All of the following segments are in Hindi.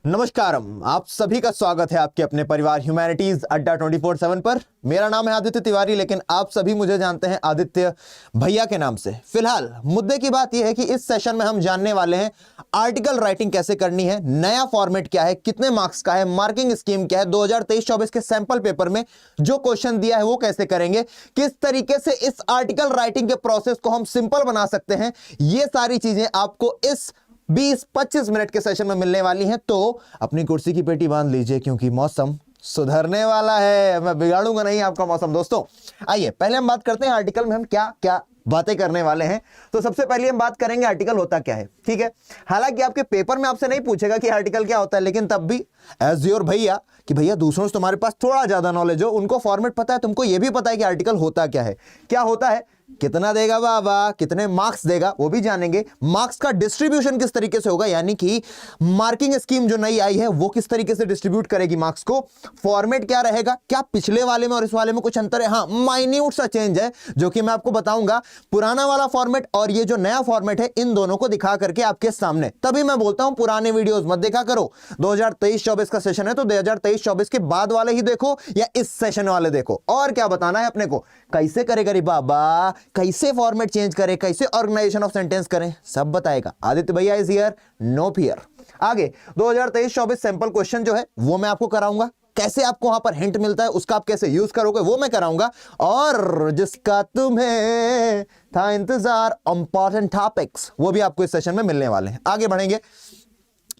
नमस्कारम, आप सभी का स्वागत है आपके अपने परिवार ह्यूमैनिटीज अड्डा 24/7 पर। मेरा नाम है आदित्य तिवारी, लेकिन आप सभी मुझे जानते हैं आदित्य भैया के नाम से। फिलहाल मुद्दे की बात यह है कि इस सेशन में हम जानने वाले हैं आर्टिकल राइटिंग कैसे करनी है, नया फॉर्मेट क्या है, कितने मार्क्स का है, मार्किंग स्कीम क्या है, 2023-24 के सैंपल पेपर में जो क्वेश्चन दिया है वो कैसे करेंगे, किस तरीके से इस आर्टिकल राइटिंग के प्रोसेस को हम सिंपल बना सकते हैं। ये सारी चीजें आपको इस 20-25 मिनट के सेशन में मिलने वाली हैं। तो अपनी कुर्सी की पेटी बांध लीजिए क्योंकि मौसम सुधरने वाला है। मैं बिगाड़ूंगा नहीं आपका मौसम। दोस्तों आइए पहले हम बात करते हैं आर्टिकल में हम क्या क्या बातें करने वाले हैं। तो सबसे पहले हम बात करेंगे आर्टिकल होता क्या है। ठीक है, हालांकि आपके पेपर में आपसे नहीं पूछेगा कि आर्टिकल क्या होता है, लेकिन तब भी एज योर भैया कि भैया दूसरों से तुम्हारे पास थोड़ा ज्यादा नॉलेज हो, उनको फॉर्मेट पता है, तुमको यह भी पता है कि आर्टिकल होता क्या है, क्या होता है, कितना देगा बाबा, कितने मार्क्स देगा वो भी जानेंगे। मार्क्स का डिस्ट्रीब्यूशन किस तरीके से होगा, यानी कि मार्किंग स्कीम जो नई आई है वो किस तरीके से डिस्ट्रीब्यूट करेगी मार्क्स को, फॉर्मेट क्या रहेगा, क्या पिछले वाले में और इस वाले में कुछ अंतर है। हाँ, माइन्यूट सा चेंज है जो कि मैं आपको बताऊंगा। पुराना वाला फॉर्मेट और ये जो नया फॉर्मेट है इन दोनों को दिखा करके आपके सामने। तभी मैं बोलता हूं पुराने वीडियोस मत देखा करो। 2023-24 का सेशन है तो 2023-24 के बाद वाले ही देखो या इस सेशन वाले देखो। और क्या बताना है अपने को, कैसे करेगा रे बाबा, कैसे फॉर्मेट चेंज करें, कैसे ऑर्गेनाइजेशन ऑफ सेंटेंस करें, सब बताएगा आदित्य भैया इज हियर, नो फियर। आगे 2023-24 सैंपल क्वेश्चन जो है वो मैं आपको कराऊंगा। कैसे आपको वहां पर हिंट मिलता है, उसका आप कैसे यूज करोगे वो मैं कराऊंगा। और जिसका तुम्हें था इंतजार, इंपॉर्टेंट टॉपिक्स, वो भी आपको इस सेशन में मिलने वाले हैं। आगे बढ़ेंगे।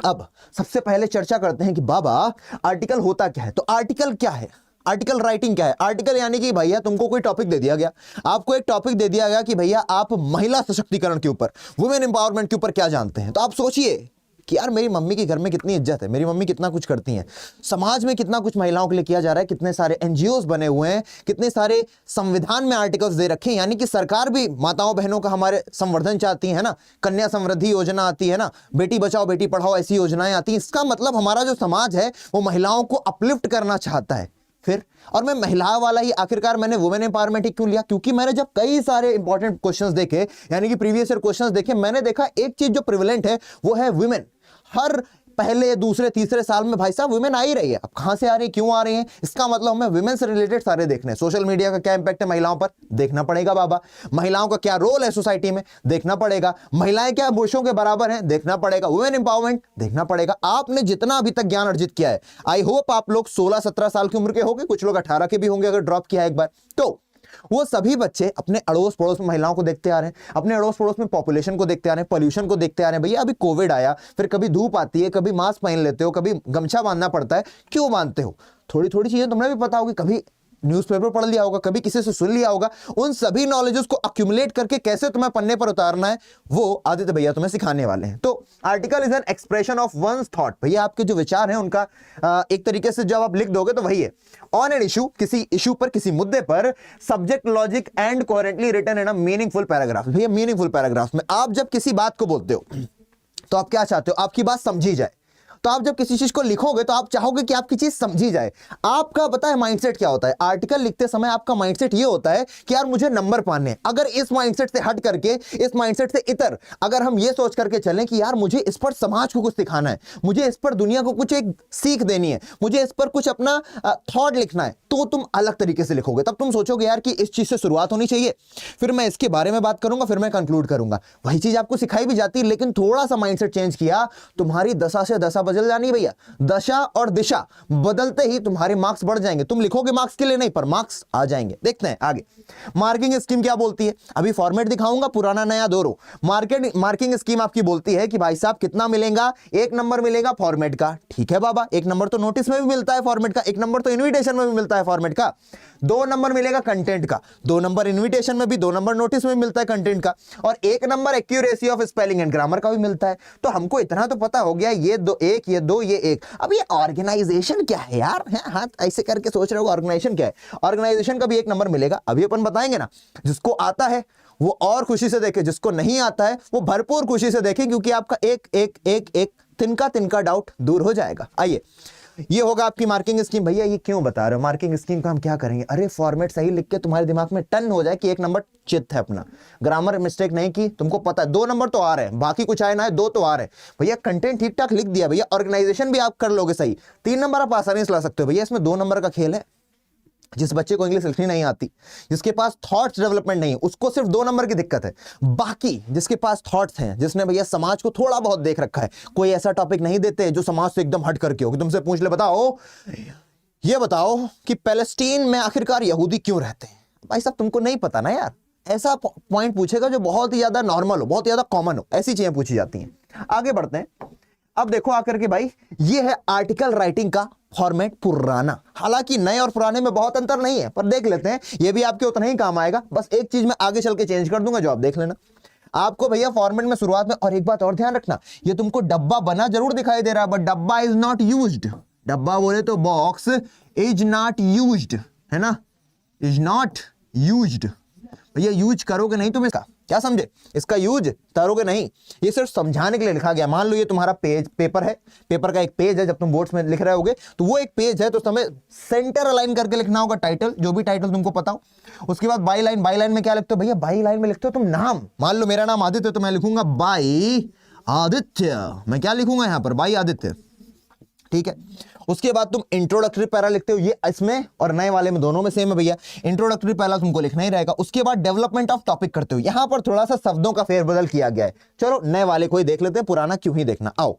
अब सबसे पहले चर्चा करते हैं कि बाबा आर्टिकल होता क्या है। तो आर्टिकल क्या है, आर्टिकल राइटिंग क्या है। आर्टिकल यानी कि भैया तुमको कोई टॉपिक दे दिया गया, आपको एक टॉपिक दे दिया गया कि भैया आप महिला सशक्तिकरण के ऊपर, वुमेन एम्पावरमेंट के ऊपर क्या जानते हैं। तो आप सोचिए कि यार मेरी मम्मी के घर में कितनी इज्जत है, मेरी मम्मी कितना कुछ करती हैं, समाज में कितना कुछ महिलाओं के लिए किया जा रहा है, कितने सारे एनजीओज बने हुए हैं, कितने सारे संविधान में आर्टिकल्स दे रखे हैं, यानी कि सरकार भी माताओं बहनों का हमारे संवर्धन चाहती है ना, कन्या समृद्धि योजना आती है ना, बेटी बचाओ बेटी पढ़ाओ ऐसी योजनाएं आती हैं। इसका मतलब हमारा जो समाज है वो महिलाओं को अपलिफ्ट करना चाहता है। फिर और मैं महिलाओं वाला ही आखिरकार मैंने वुमेन एम्पावरमेंट ही क्यों लिया, क्योंकि मैंने जब कई सारे इंपॉर्टेंट क्वेश्चंस देखे, यानी कि प्रीवियस ईयर क्वेश्चंस देखे, मैंने देखा एक चीज जो प्रिविलेंट है वो है वुमेन। हर पहले दूसरे तीसरे साल में भाई साहब वुमेन आ ही रही है। अब कहां से आ रही है, क्यों आ रही है, इसका मतलब हमें वुमेन से रिलेटेड सारे देखने। सोशल मीडिया का क्या इंपैक्ट है महिलाओं पर, देखना पड़ेगा बाबा। महिलाओं का क्या रोल है सोसाइटी में, देखना पड़ेगा। महिलाएं क्या पुरुषों के बराबर हैं, देखना पड़ेगा। वुमेन एम्पावरमेंट देखना पड़ेगा। आपने जितना अभी तक ज्ञान अर्जित किया है, आई होप आप लोग 16-17 साल की उम्र के होंगे, कुछ लोग 18 के भी होंगे अगर ड्रॉप किया है एक बार। तो वो सभी बच्चे अपने अड़ोस पड़ोस में महिलाओं को देखते आ रहे हैं, अपने अड़ोस पड़ोस में पॉपुलेशन को देखते आ रहे हैं, पोल्यूशन को देखते आ रहे हैं। भैया अभी कोविड आया, फिर कभी धूप आती है, कभी मास्क पहन लेते हो, कभी गमछा बांधना पड़ता है। क्यों बांधते हो, थोड़ी थोड़ी चीजें तुमने भी पता होगी, कभी न्यूज़पेपर पढ़ लिया होगा, कभी किसी से सुन लिया होगा। उन सभी नॉलेजेस को अक्यूमुलेट करके कैसे तुम्हें पन्ने पर उतारना है वो आदित्य भैया तुम्हें सिखाने वाले हैं। तो article is an expression of one's thought. भैया आपके जो विचार हैं उनका एक तरीके से जब आप लिख दोगे तो वही है। ऑन एन इशू, किसी इशू पर, किसी मुद्दे पर, subject logic and coherently written in a meaningful paragraph. भैया मीनिंगफुल पैराग्राफ में आप जब किसी बात को बोलते हो तो आप क्या चाहते हो, आपकी बात समझी जाए। तो आप जब किसी चीज को लिखोगे तो आप चाहोगे कि आपकी चीज समझी जाए। आपका पता है माइंडसेट क्या होता है, आर्टिकल लिखते समय आपका माइंडसेट ये होता है कि यार मुझे नंबर पाने हैं। अगर इस माइंडसेट से हट करके, इस माइंडसेट से इतर अगर हम ये सोच करके चलें कि यार मुझे इस पर समाज को कुछ सिखाना है, मुझे इस पर दुनिया को कुछ एक सीख देनी है, मुझे इस पर कुछ अपना थॉट लिखना है, तो तुम अलग तरीके से लिखोगे। तब तुम सोचोगे यार कि इस चीज से शुरुआत होनी चाहिए, फिर मैं इसके बारे में बात करूंगा, फिर मैं कंक्लूड करूंगा। वही चीज आपको सिखाई भी जाती है, लेकिन थोड़ा सा माइंडसेट चेंज किया, तुम्हारी दशा से दशा बदल जानी भैया। दशा और दिशा बदलते ही तुम्हारे मार्क्स बढ़ जाएंगे। तुम लिखोगे मार्क्स के लिए नहीं, पर मार्क्स आ जाएंगे। देखते हैं आगे मार्किंग स्कीम क्या बोलती है। अभी फॉर्मेट दिखाऊंगा, पुराना नया दोनों। मार्किंग स्कीम आपकी बोलती है कि भाई साहब कितना मिलेगा, 1 नंबर मिलेगा फॉर्मेट का। ठीक है बाबा, 1 नंबर तो नोटिस में भी मिलता है फॉर्मेट का, 1 नंबर तो इन्विटेशन में भी मिलता है फॉर्मेट का। 2 नंबर मिलेगा कंटेंट का, 2 नंबर इन्विटेशन में भी, 2 नंबर नोटिस में मिलता है कंटेंट का, और 1 number accuracy of spelling and grammar का भी मिलता है। तो हमको इतना तो पता हो गया, ये 2 1, ये 2, ये 1। अब ये ऑर्गेनाइजेशन क्या है यार, हाथ ऐसे करके सोच रहे हो ऑर्गेनाइजेशन क्या है। ऑर्गेनाइजेशन का भी 1 नंबर मिलेगा, अभी अपन बताएंगे ना। जिसको आता है वो और खुशी से देखे, जिसको नहीं आता है वो भरपूर खुशी से देखे, क्योंकि आपका एक एक एक एक तिनका तिनका डाउट दूर हो जाएगा। आइए ये होगा आपकी मार्किंग स्कीम। भैया ये क्यों बता रहे हो, मार्किंग स्कीम का हम क्या करेंगे? अरे फॉर्मेट सही लिख के तुम्हारे दिमाग में टन हो जाए कि एक नंबर चित है अपना, ग्रामर मिस्टेक नहीं की, तुमको पता है 2 नंबर तो आ रहे हैं, बाकी कुछ आए ना है 2 तो आ रहे हैं। भैया कंटेंट ठीक ठाक लिख दिया भैया, ऑर्गेनाइजेशन भी आप कर लोगे सही, 3 नंबर आप आसानी से ला सकते हो। भैया इसमें 2 नंबर का खेल है। जिस बच्चे को इंग्लिश लिखनी नहीं आती, जिसके पास थॉट्स डेवलपमेंट नहीं है, उसको सिर्फ 2 नंबर की दिक्कत है। बाकी जिसके पास थॉट्स हैं, जिसने भैया समाज को थोड़ा बहुत देख रखा है, कोई ऐसा टॉपिक नहीं देते जो समाज से एकदम हट करके हो कि तुमसे पूछ ले बताओ ये बताओ कि पैलेस्टीन में आखिरकार यहूदी क्यों रहते हैं। भाई साहब तुमको नहीं पता ना यार, ऐसा पॉइंट पूछेगा जो बहुत ही ज्यादा नॉर्मल हो, बहुत ही ज्यादा कॉमन हो, ऐसी चीजें पूछी जाती हैं। आगे बढ़ते हैं। अब देखो आकर के भाई, ये है आर्टिकल राइटिंग का फॉर्मेट पुराना। हालांकि नए और पुराने में बहुत अंतर नहीं है, पर देख लेते हैं, ये भी आपके उतना ही काम आएगा। बस एक चीज मैं आगे चल के चेंज कर दूंगा जो आप देख लेना। आपको भैया फॉर्मेट में शुरुआत में, और एक बात और ध्यान रखना, ये तुमको डब्बा बना जरूर दिखाई दे रहा है, बट डब्बा इज नॉट यूज्ड। डब्बा बोले तो बॉक्स इज नॉट यूज्ड, है ना, इज नॉट यूज्ड। भैया यूज करोगे नहीं तुम इसका, क्या समझे, इसका यूज करोगे नहीं, ये सिर्फ समझाने के लिए लिखा गया। मान लो ये तुम्हारा पेपर है, पेपर का एक पेज है, जब तुम बोर्ड्स में लिख रहे होगे तो वो एक पेज है, तो तुम्हें सेंटर अलाइन करके लिखना होगा टाइटल, जो भी टाइटल तुमको पता हो। उसके बाद बाई लाइन, बाई लाइन में क्या लिखते हो भैया, बाई लाइन में लिखते हो तुम नाम। मान लो मेरा नाम आदित्य, तो मैं लिखूंगा बाई आदित्य। मैं क्या लिखूंगा यहां पर, बाई आदित्य, ठीक है। उसके बाद तुम इंट्रोडक्टरी पैरा लिखते हो, ये इसमें और नए वाले में दोनों में सेम है भैया, इंट्रोडक्टरी पैरा तुमको लिखना ही रहेगा। उसके बाद डेवलपमेंट ऑफ टॉपिक करते हो, यहां पर थोड़ा सा शब्दों का फेरबदल किया गया है। चलो नए वाले को ही देख लेते हैं, पुराना क्यों ही देखना। आओ,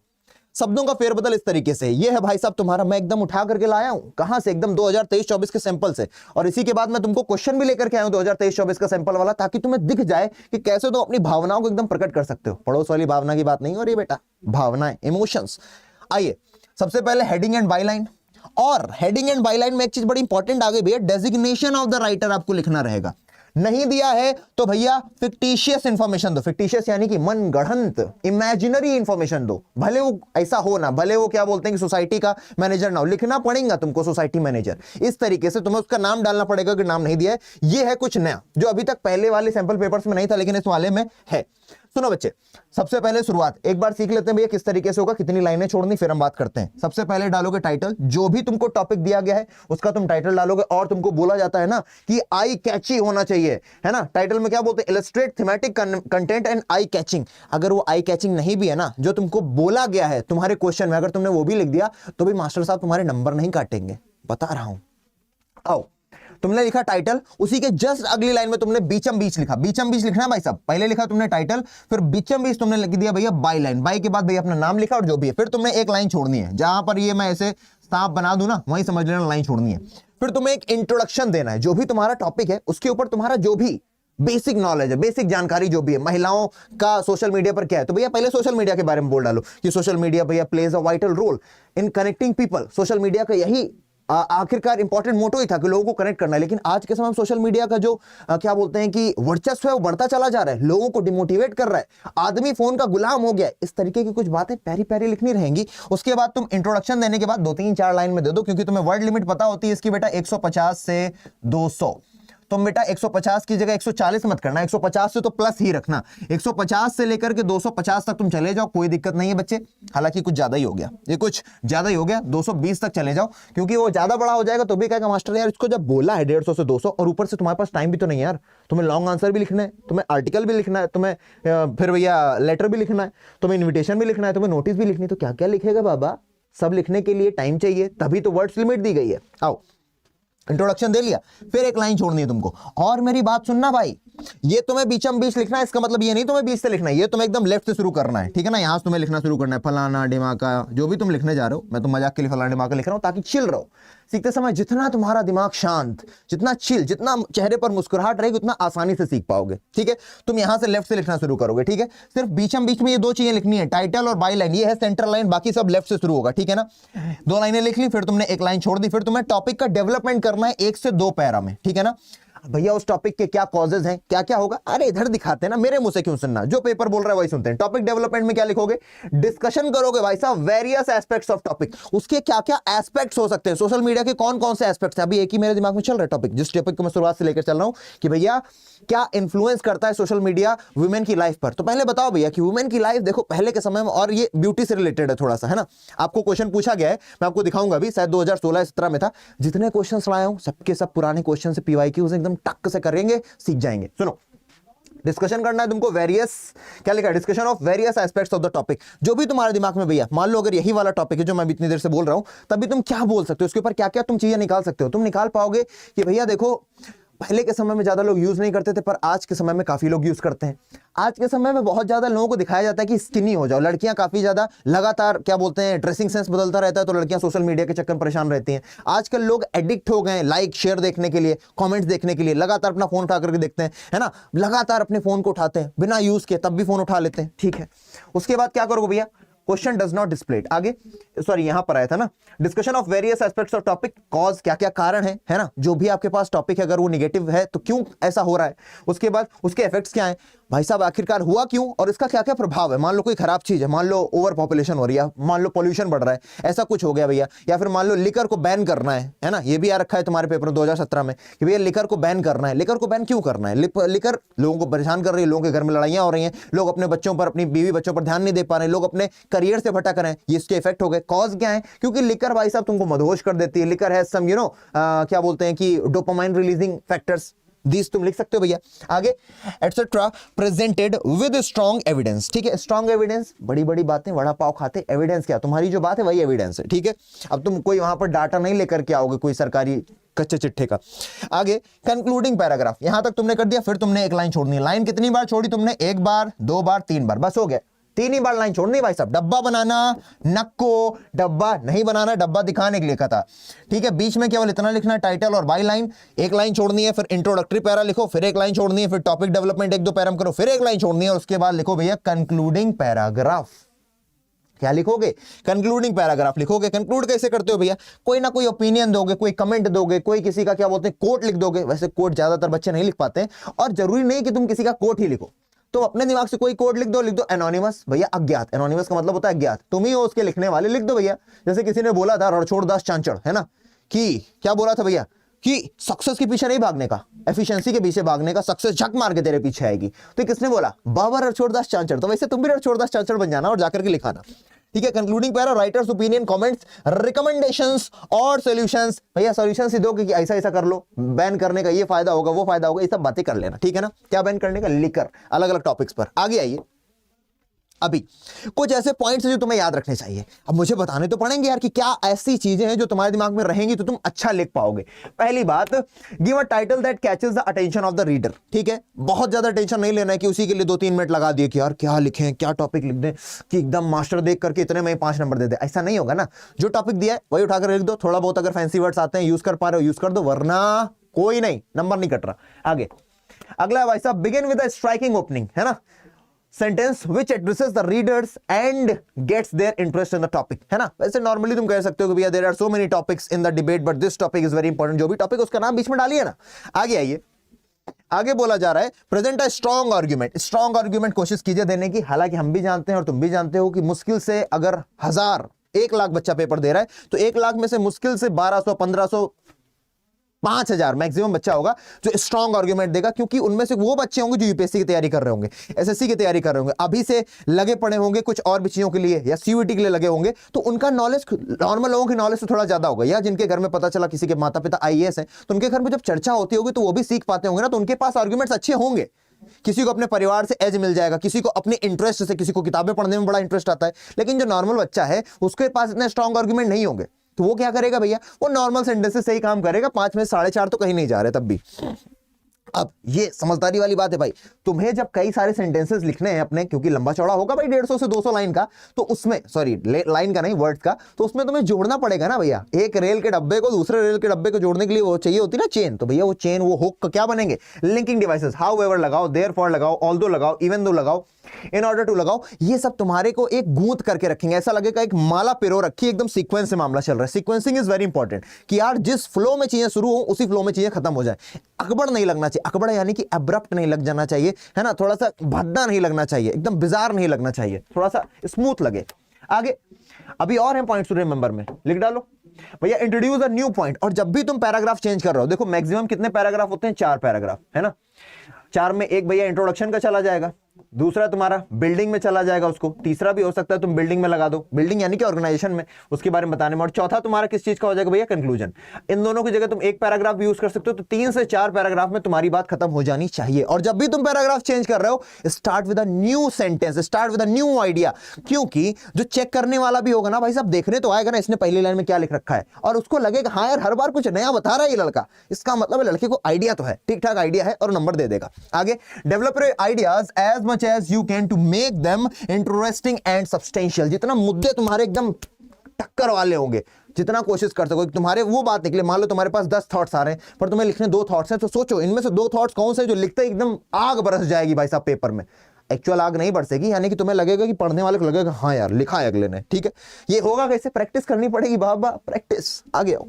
शब्दों का फेरबदल इस तरीके से, ये है भाई साहब तुम्हारा, मैं एकदम उठा करके लाया हूं, कहां से, एकदम 2023-24 के सैंपल से। और इसी के बाद मैं तुमको क्वेश्चन भी लेकर के आया हूं 2023-24 का सैंपल वाला, ताकि तुम्हें दिख जाए कि कैसे तुम अपनी भावनाओं को एकदम प्रकट कर सकते हो। पड़ोस वाली भावना की बात नहीं हो रही बेटा, भावनाएं, इमोशंस। आइए, सबसे पहले हेडिंग एंड बाईलाइन। और हेडिंग एंड बाईलाइन में एक चीज बड़ी इंपॉर्टेंट आ गई भैया, डेजिग्नेशन ऑफ द राइटर आपको लिखना रहेगा। नहीं दिया है तो भैया फिक्टिशियस इंफॉर्मेशन दो, फिक्टिशियस यानी कि मनगढ़ंत, इमेजिनरी इंफॉर्मेशन दो, भले वो ऐसा हो ना, भले वो क्या बोलते हैं कि सोसाइटी का मैनेजर ना हो, लिखना पड़ेगा तुमको सोसाइटी मैनेजर। इस तरीके से तुम्हें उसका नाम डालना पड़ेगा कि नाम नहीं दिया है। ये है कुछ नया जो अभी तक पहले वाले सैंपल पेपर्स में नहीं था, लेकिन इस वाले में है। सुनो बच्चे, सबसे पहले शुरुआत एक बार सीख लेते हैं भैया किस तरीके से होगा, कितनी लाइनें छोड़नी, फिर हम बात करते हैं। सबसे पहले डालोगे टाइटल, जो भी तुमको टॉपिक दिया गया है उसका तुम टाइटल डालोगे। और तुमको बोला जाता है ना कि आई कैची होना चाहिए, है ना। टाइटल में क्या बोलते हैं, illustrate thematic content and eye catching. अगर वो आई कैचिंग नहीं भी है ना, जो तुमको बोला गया है तुम्हारे क्वेश्चन में, अगर तुमने वो भी लिख दिया तो भी मास्टर साहब तुम्हारे नंबर नहीं काटेंगे, बता रहा हूं। आओ, तुमने लिखा टाइटल, उसी के जस्ट अगली लाइन में तुमने बीचम बीच लिखा। बीचम बीच लिखना है भाई साहब, पहले लिखा तुमने टाइटल, फिर बीचम बीच तुमने लिख दिया भैया बाई लाइन। बाई के बाद भैया अपना नाम लिखा और जो भी है, फिर तुमने एक लाइन छोड़नी है, जहां पर ये मैं ऐसे सांप बना दूं ना, वहीं समझ लेना लाइन छोड़नी है। फिर तुम्हें एक इंट्रोडक्शन देना है, जो भी तुम्हारा टॉपिक है उसके ऊपर तुम्हारा जो भी बेसिक नॉलेज है, बेसिक जानकारी जो भी है, महिलाओं का सोशल मीडिया पर क्या है, तो भैया पहले सोशल मीडिया के बारे में बोल डालो कि सोशल मीडिया भैया plays a vital role in connecting people. Social media का यही आखिरकार इंपॉर्टेंट मोटो ही था कि लोगों को कनेक्ट करना है। लेकिन आज के समय में सोशल मीडिया का जो क्या बोलते हैं कि वर्चस्व है वो बढ़ता चला जा रहा है, लोगों को डिमोटिवेट कर रहा है, आदमी फोन का गुलाम हो गया है। इस तरीके की कुछ बातें प्यारी प्यारी लिखनी रहेंगी। उसके बाद तुम इंट्रोडक्शन देने के बाद 2-3-4 लाइन में दे दो, क्योंकि तुम्हें वर्ड लिमिट पता होती है इसकी बेटा 150 से 200। तुम बेटा 150 की जगह 140 मत करना, 150 से तो प्लस ही रखना। 150 से लेकर के 250 तक तुम चले जाओ, कोई दिक्कत नहीं है बच्चे। हालांकि कुछ ज्यादा ही हो गया, ये कुछ ज्यादा ही हो गया, 220 तक चले जाओ, क्योंकि वो ज्यादा बड़ा हो जाएगा तो भी कहेगा मास्टर यार इसको जब बोला है 150 से 200, और ऊपर से तुम्हारे पास टाइम भी तो नहीं यार, तुम्हें लॉन्ग आंसर भी लिखना है, तुम्हें आर्टिकल भी लिखना है, तुम्हें फिर भैया लेटर भी लिखना है, तुम्हें इन्विटेशन भी लिखना है, तुम्हें नोटिस भी लिखनी है, तो क्या क्या लिखेगा बाबा। सब लिखने के लिए टाइम चाहिए, तभी तो वर्ड्स लिमिट दी गई है। आओ, इंट्रोडक्शन दे लिया, फिर एक लाइन छोड़नी है तुमको। और मेरी बात सुनना भाई, ये तुम्हें बीचम बीच लिखना है, इसका मतलब ये नहीं तुम्हें बीच से लिखना है, ये तुम्हें एकदम लेफ्ट से शुरू करना है, ठीक है ना। यहां से तुम्हें लिखना शुरू करना है, फलाना डिमाका, जो भी तुम लिखने जा रहे हो। मैं तो मजाक के लिए फलाना डिमाका लिख रहा हूं ताकि चिल रहो। सीखते समय जितना तुम्हारा दिमाग शांत, जितना चिल, जितना चेहरे पर मुस्कुराहट रहेगी, उतना आसानी से सीख पाओगे, ठीक है। तुम यहां से लेफ्ट से लिखना शुरू करोगे, ठीक है। सिर्फ बीचम बीच में ये 2 चीजें लिखनी है, टाइटल और बाई लाइन, ये है सेंट्रल लाइन, बाकी सब लेफ्ट से शुरू होगा, ठीक है ना। 2 लाइनें लिख ली, फिर तुमने एक लाइन छोड़ दी, फिर तुम्हें टॉपिक का डेवलपमेंट करना है 1 से 2 पैरा में, ठीक है ना। भैया उस टॉपिक के क्या कॉजेज हैं, क्या क्या होगा, अरे इधर दिखाते हैं ना, मेरे मुंह से क्यों सुनना, जो पेपर बोल रहा है वही सुनते हैं। टॉपिक डेवलपमेंट में क्या लिखोगे, डिस्कशन करोगे भाई साहब वेरियस एस्पेक्ट्स ऑफ टॉपिक, उसके क्या क्या एस्पेक्ट्स हो सकते हैं, सोशल मीडिया के कौन कौन से एस्पेक्ट्स हैं। अभी एक ही मेरे दिमाग में चल रहा है टॉपिक, जिस टॉपिक को मैं शुरुआत से लेकर चल रहा हूं कि भैया क्या इंफ्लुएंस करता है सोशल मीडिया वुमेन की लाइफ पर। तो पहले बताओ भैया कि वुमेन की लाइफ देखो पहले के समय में, और ये ब्यूटी से रिलेटेड है थोड़ा सा, है ना, आपको क्वेश्चन पूछा गया है, मैं आपको दिखाऊंगा अभी, शायद 2016-17 में था। जितने क्वेश्चन लाया हूं सबके सब पुराने क्वेश्चन से पीवाईक्यूज एकदम टक से करेंगे, सीख जाएंगे। सुनो, डिस्कशन करना है तुमको वेरियस, क्या लिखा है, discussion of various aspects of the topic. जो भी तुम्हारे दिमाग में भैया, मान लो अगर यही वाला टॉपिक है जो मैं इतनी देर से बोल रहा हूं, तभी तुम क्या बोल सकते हो, उसके ऊपर क्या क्या तुम चीजें निकाल सकते हो। तुम निकाल पाओगे कि भैया देखो पहले के समय में ज्यादा लोग यूज नहीं करते थे, पर आज के समय में काफी लोग यूज करते हैं। आज के समय में बहुत ज्यादा लोगों को दिखाया जाता है कि स्किनी हो जाओ, लड़कियां काफी ज्यादा लगातार क्या बोलते हैं ड्रेसिंग सेंस बदलता रहता है, तो लड़कियां सोशल मीडिया के चक्कर में परेशान रहती हैं। आजकल लोग एडिक्ट हो गए हैं लाइक शेयर देखने के लिए, कमेंट्स देखने के लिए, लगातार अपना फोन उठा करके देखते हैं, है ना, लगातार अपने फोन को उठाते हैं बिना यूज के, तब भी फोन उठा लेते हैं, ठीक है। उसके बाद क्या करोगे भैया, क्वेश्चन डज नॉट डिस्प्लेड, आगे सॉरी यहां पर आया था ना, discussion of various aspects of topic, cause क्या क्या कारण है ना, जो भी आपके पास टॉपिक है अगर वो निगेटिव है तो क्यों ऐसा हो रहा है, उसके बाद उसके इफेक्ट्स क्या हैं भाई साहब, आखिरकार हुआ क्यों और इसका क्या क्या प्रभाव है। मान लो कोई खराब चीज है, मान लो ओवर पॉपुलेशन हो रही है, मान लो पोल्यूशन बढ़ रहा है, ऐसा कुछ हो गया भैया, या फिर मान लो लिकर को बैन करना है ना, ये भी आ रखा है तुम्हारे पेपर में 2017 में कि भैया लिकर को बैन करना है। लिकर को बैन क्यों करना है, लिकर लोगों को परेशान कर रही है, लोगों के घर में लड़ाइयां हो रही हैं, लोग अपने बच्चों पर, अपनी बीवी बच्चों पर ध्यान नहीं दे पा रहे हैं, लोग अपने करियर से भटक रहे हैं, ये इसके इफेक्ट हो गए। कॉज क्या है, क्योंकि लिकर भाई साहब तुमको मदहोश कर देती है, लिकर है सम क्या बोलते हैं कि डोपामाइन रिलीजिंग फैक्टर्स, दिस तुम लिख सकते हो भैया। आगे etcetera presented with strong evidence, ठीक है, स्ट्रॉन्ग एविडेंस, बड़ी बड़ी बातें वड़ा पाव खाते, एविडेंस क्या, तुम्हारी जो बात है वही एविडेंस है, ठीक है। अब तुम कोई वहां पर डाटा नहीं लेकर के आओगे कोई सरकारी कच्चे चिट्ठे का। आगे कंक्लूडिंग पैराग्राफ, यहां तक तुमने कर दिया, फिर तुमने एक लाइन छोड़नी है। लाइन कितनी बार छोड़ी तुमने, एक बार, दो बार, तीन बार, बस हो गया, तीन ही बार लाइन छोड़नी भाई साहब। डब्बा बनाना, नक्को डब्बा नहीं बनाना, डब्बा दिखाने के लिए था, ठीक है। बीच में केवल इतना लिखना है, टाइटल और बाई लाइन, एक लाइन छोड़नी है, फिर इंट्रोडक्टरी पैरा लिखो, फिर एक लाइन छोड़नी है, फिर टॉपिक डेवलपमेंट एक दो पैरा करो, फिर एक लाइन छोड़नी है, और उसके बाद लिखो भैया कंक्लूडिंग पैराग्राफ। क्या लिखोगे, कंक्लूडिंग पैराग्राफ लिखोगे। कंक्लूड कैसे करते हो भैया, कोई ना कोई ओपिनियन दोगे, कोई कमेंट दोगे, कोई किसी का क्या बोलते हैं कोट लिख दोगे। वैसे कोट ज्यादातर बच्चे नहीं लिख पाते हैं, और जरूरी नहीं कि तुम किसी का कोट ही लिखो, तो अपने दिमाग से कोई कोड लिख दो एनोनिमस भैया, अज्ञात, एनोनिमस का मतलब होता है अज्ञात, तुम ही हो उसके लिखने वाले, लिख दो भैया। जैसे किसी ने बोला था रणछोड़दास चांचड़, है ना, कि क्या बोला था भैया कि सक्सेस के पीछे नहीं भागने का, एफिशिएंसी के पीछे भागने का, सक्सेस झक मार के तेरे पीछे आएगी। तो किसने बोला, बाबा रणछोड़दास चांचड़। तो वैसे तुम भी रणछोड़दास चांचड़ बन जाना और जाकर के लिखाना, ठीक है। Concluding para, writers opinion, comments, recommendations और सॉल्यूशंस, भैया सॉल्यूशंस ही दोगे कि ऐसा ऐसा कर लो, बैन करने का ये फायदा होगा वो फायदा होगा, ये सब बातें कर लेना, ठीक है ना। क्या बैन करने का, लिकर, अलग अलग टॉपिक्स पर। आगे आइए, अभी कुछ ऐसे पॉइंट्स हैं जो तुम्हें याद रखने चाहिए। अब मुझे बताने तो पड़ेंगे यार कि क्या ऐसी चीजें हैं जो तुम्हारे दिमाग में रहेंगी तो तुम अच्छा लिख पाओगे। पहली बात, give a title that catches the attention of the reader, ठीक है। बहुत ज्यादा टेंशन नहीं लेना है कि उसी के लिए 2-3 मिनट लगा दिए कि यार क्या लिखें, क्या टॉपिक लिख दें, कि एकदम मास्टर देख करके इतने में 5 नंबर दे दे, ऐसा नहीं होगा ना। जो टॉपिक दिया है वही उठाकर लिख दो, थोड़ा बहुत अगर फैंसी वर्ड्स आते हैं यूज कर पा रहे हो यूज कर दो, वरना कोई नहीं, नंबर नहीं कट रहा। आगे अगला भाई साहब, begin with a striking opening, है ना, sentence which addresses the readers and gets their interest in the topic, है ना। वैसे नॉर्मली तुम कह सकते हो कि भैया there are so many topics in the debate but this topic is very important, जो भी टॉपिक उसका नाम बीच में डालिए ना। आगे आइए, आगे बोला जा रहा है present a strong argument. Strong argument कोशिश कीजिए देने की, हालांकि हम भी जानते हैं और तुम भी जानते हो कि मुश्किल से अगर 1 लाख बच्चा पेपर दे रहा है तो 1 लाख में से मुश्किल से 1200, 1500, 5000 मैक्सिमम बच्चा होगा जो स्ट्रॉन्ग आर्गुमेंट देगा, क्योंकि उनमें से वो बच्चे होंगे जो यूपीएससी की तैयारी कर रहे होंगे, एसएससी की तैयारी कर रहे होंगे, अभी से लगे पड़े होंगे कुछ और भी चीजों के लिए या सीयूईटी के लिए लगे होंगे, तो उनका नॉलेज नॉर्मल लोगों की नॉलेज से थोड़ा ज्यादा होगा। या जिनके घर में पता चला किसी के माता पिता आईएएस हैं तो उनके घर में जब चर्चा होती होगी तो वो भी सीख पाते होंगे ना, तो उनके पास आर्गुमेंट्स अच्छे होंगे। किसी को अपने परिवार से एज मिल जाएगा, किसी को अपने इंटरेस्ट से, किसी को किताबें पढ़ने में बड़ा इंटरेस्ट आता है, लेकिन जो नॉर्मल बच्चा है उसके पास इतने स्ट्रॉन्ग आर्गुमेंट नहीं होंगे, तो वो क्या करेगा भैया, वो नॉर्मल सेंटेंसेस से ही काम करेगा। 5 में 4.5 तो कहीं नहीं जा रहे तब भी। अब ये समझदारी वाली बात है भाई, तुम्हें जब कई सारे सेंटेंसेस लिखने हैं अपने, क्योंकि लंबा चौड़ा होगा भाई 150 से 200 लाइन का, तो उसमें सॉरी लाइन का नहीं वर्ड्स का, तो उसमें तुम्हें जोड़ना पड़ेगा ना भैया। एक रेल के डब्बे को दूसरे रेल के डब्बे को जोड़ने के लिए वो चाहिए होती है ना चेन, तो भैया वो चेन वो हुक क्या बनेंगे, लिंकिंग डिवाइसेस। हाउ एवर लगाओ, देयरफॉर लगाओ, ऑल्दो लगाओ, इवन दो लगाओ, इन ऑर्डर टू लगाओ, ये सब तुम्हारे को एक गूंथ करके रखेंगे, ऐसा लगेगा एक माला पिरो रखी, एकदम सीक्वेंस से मामला चल रहा है। सीक्वेंसिंग इज वेरी इंपॉर्टेंट कि यार जिस फ्लो में चीजें शुरू हो उसी फ्लो में चीजें खत्म हो जाए। अकबड़ नहीं लगना चाहिए, अकबड़ यानी कि अब्रप्ट नहीं लग जाना चाहिए, है ना, थोड़ा सा भद्दा नहीं लगना चाहिए, एकदम बिजार नहीं लगना चाहिए, थोड़ा सा स्मूथ लगे। आगे अभी और हैं पॉइंट्स रिमेंबर में, लिख डालो भैया। इंट्रोड्यूस अ न्यू पॉइंट, और जब भी तुम पैराग्राफ चेंज कर रहे हो, देखो मैक्सिमम कितने पैराग्राफ होते हैं, 4 पैराग्राफ, है ना। 4 में एक भैया इंट्रोडक्शन का चला जाएगा, दूसरा तुम्हारा बिल्डिंग में चला जाएगा उसको, तीसरा भी हो सकता है तुम बिल्डिंग में लगा दो, बिल्डिंग यानी कि ऑर्गेनाइजेशन में, उसके बारे में बताने में, और चौथा तुम्हारा किस चीज का हो जाएगा भैया, कंक्लूजन। इन दोनों की जगह तुम एक पैराग्राफ भी यूज कर सकते हो, तो 3 से 4 पैराग्राफ में तुम्हारी बात खत्म हो जानी चाहिए। और जब भी तुम पैराग्राफ चेंज कर रहे हो, start with a new sentence, start with a new idea, क्योंकि जो चेक करने वाला भी होगा ना भाई साहब, देखने तो आएगा ना इसने पहली लाइन में क्या लिख रखा है, और उसको लगेगा हाँ यार हर बार कुछ नया बता रहा है ये लड़का, इसका मतलब लड़के को आइडिया तो है, ठीक ठाक आइडिया है, और नंबर दे देगा। आगे develop your ideas as much as you can to make them interesting and substantial. जितना मुद्दे तुम्हारे एकदम टक्कर वाले होंगे, जितना कोशिश कर सको तुम्हारे वो बात निकले। मान लो तुम्हारे पास 10 थॉट्स आ रहे हैं, पर तुम्हें लिखने 2 थॉट्स हैं, तो सोचो इनमें से 2 थॉट्स कौन से जो लिखते ही एकदम आग बरस जाएगी भाई साहब पेपर में। एक्चुअल आग नहीं बरसेगी, यानी कि तुम्हें लगेगा कि पढ़ने वाले को लगेगा हाँ यार लिखा है अगले ने, ठीक है। ये होगा कैसे, प्रैक्टिस करनी पड़ेगी बाबा, प्रैक्टिस। आगे आओ,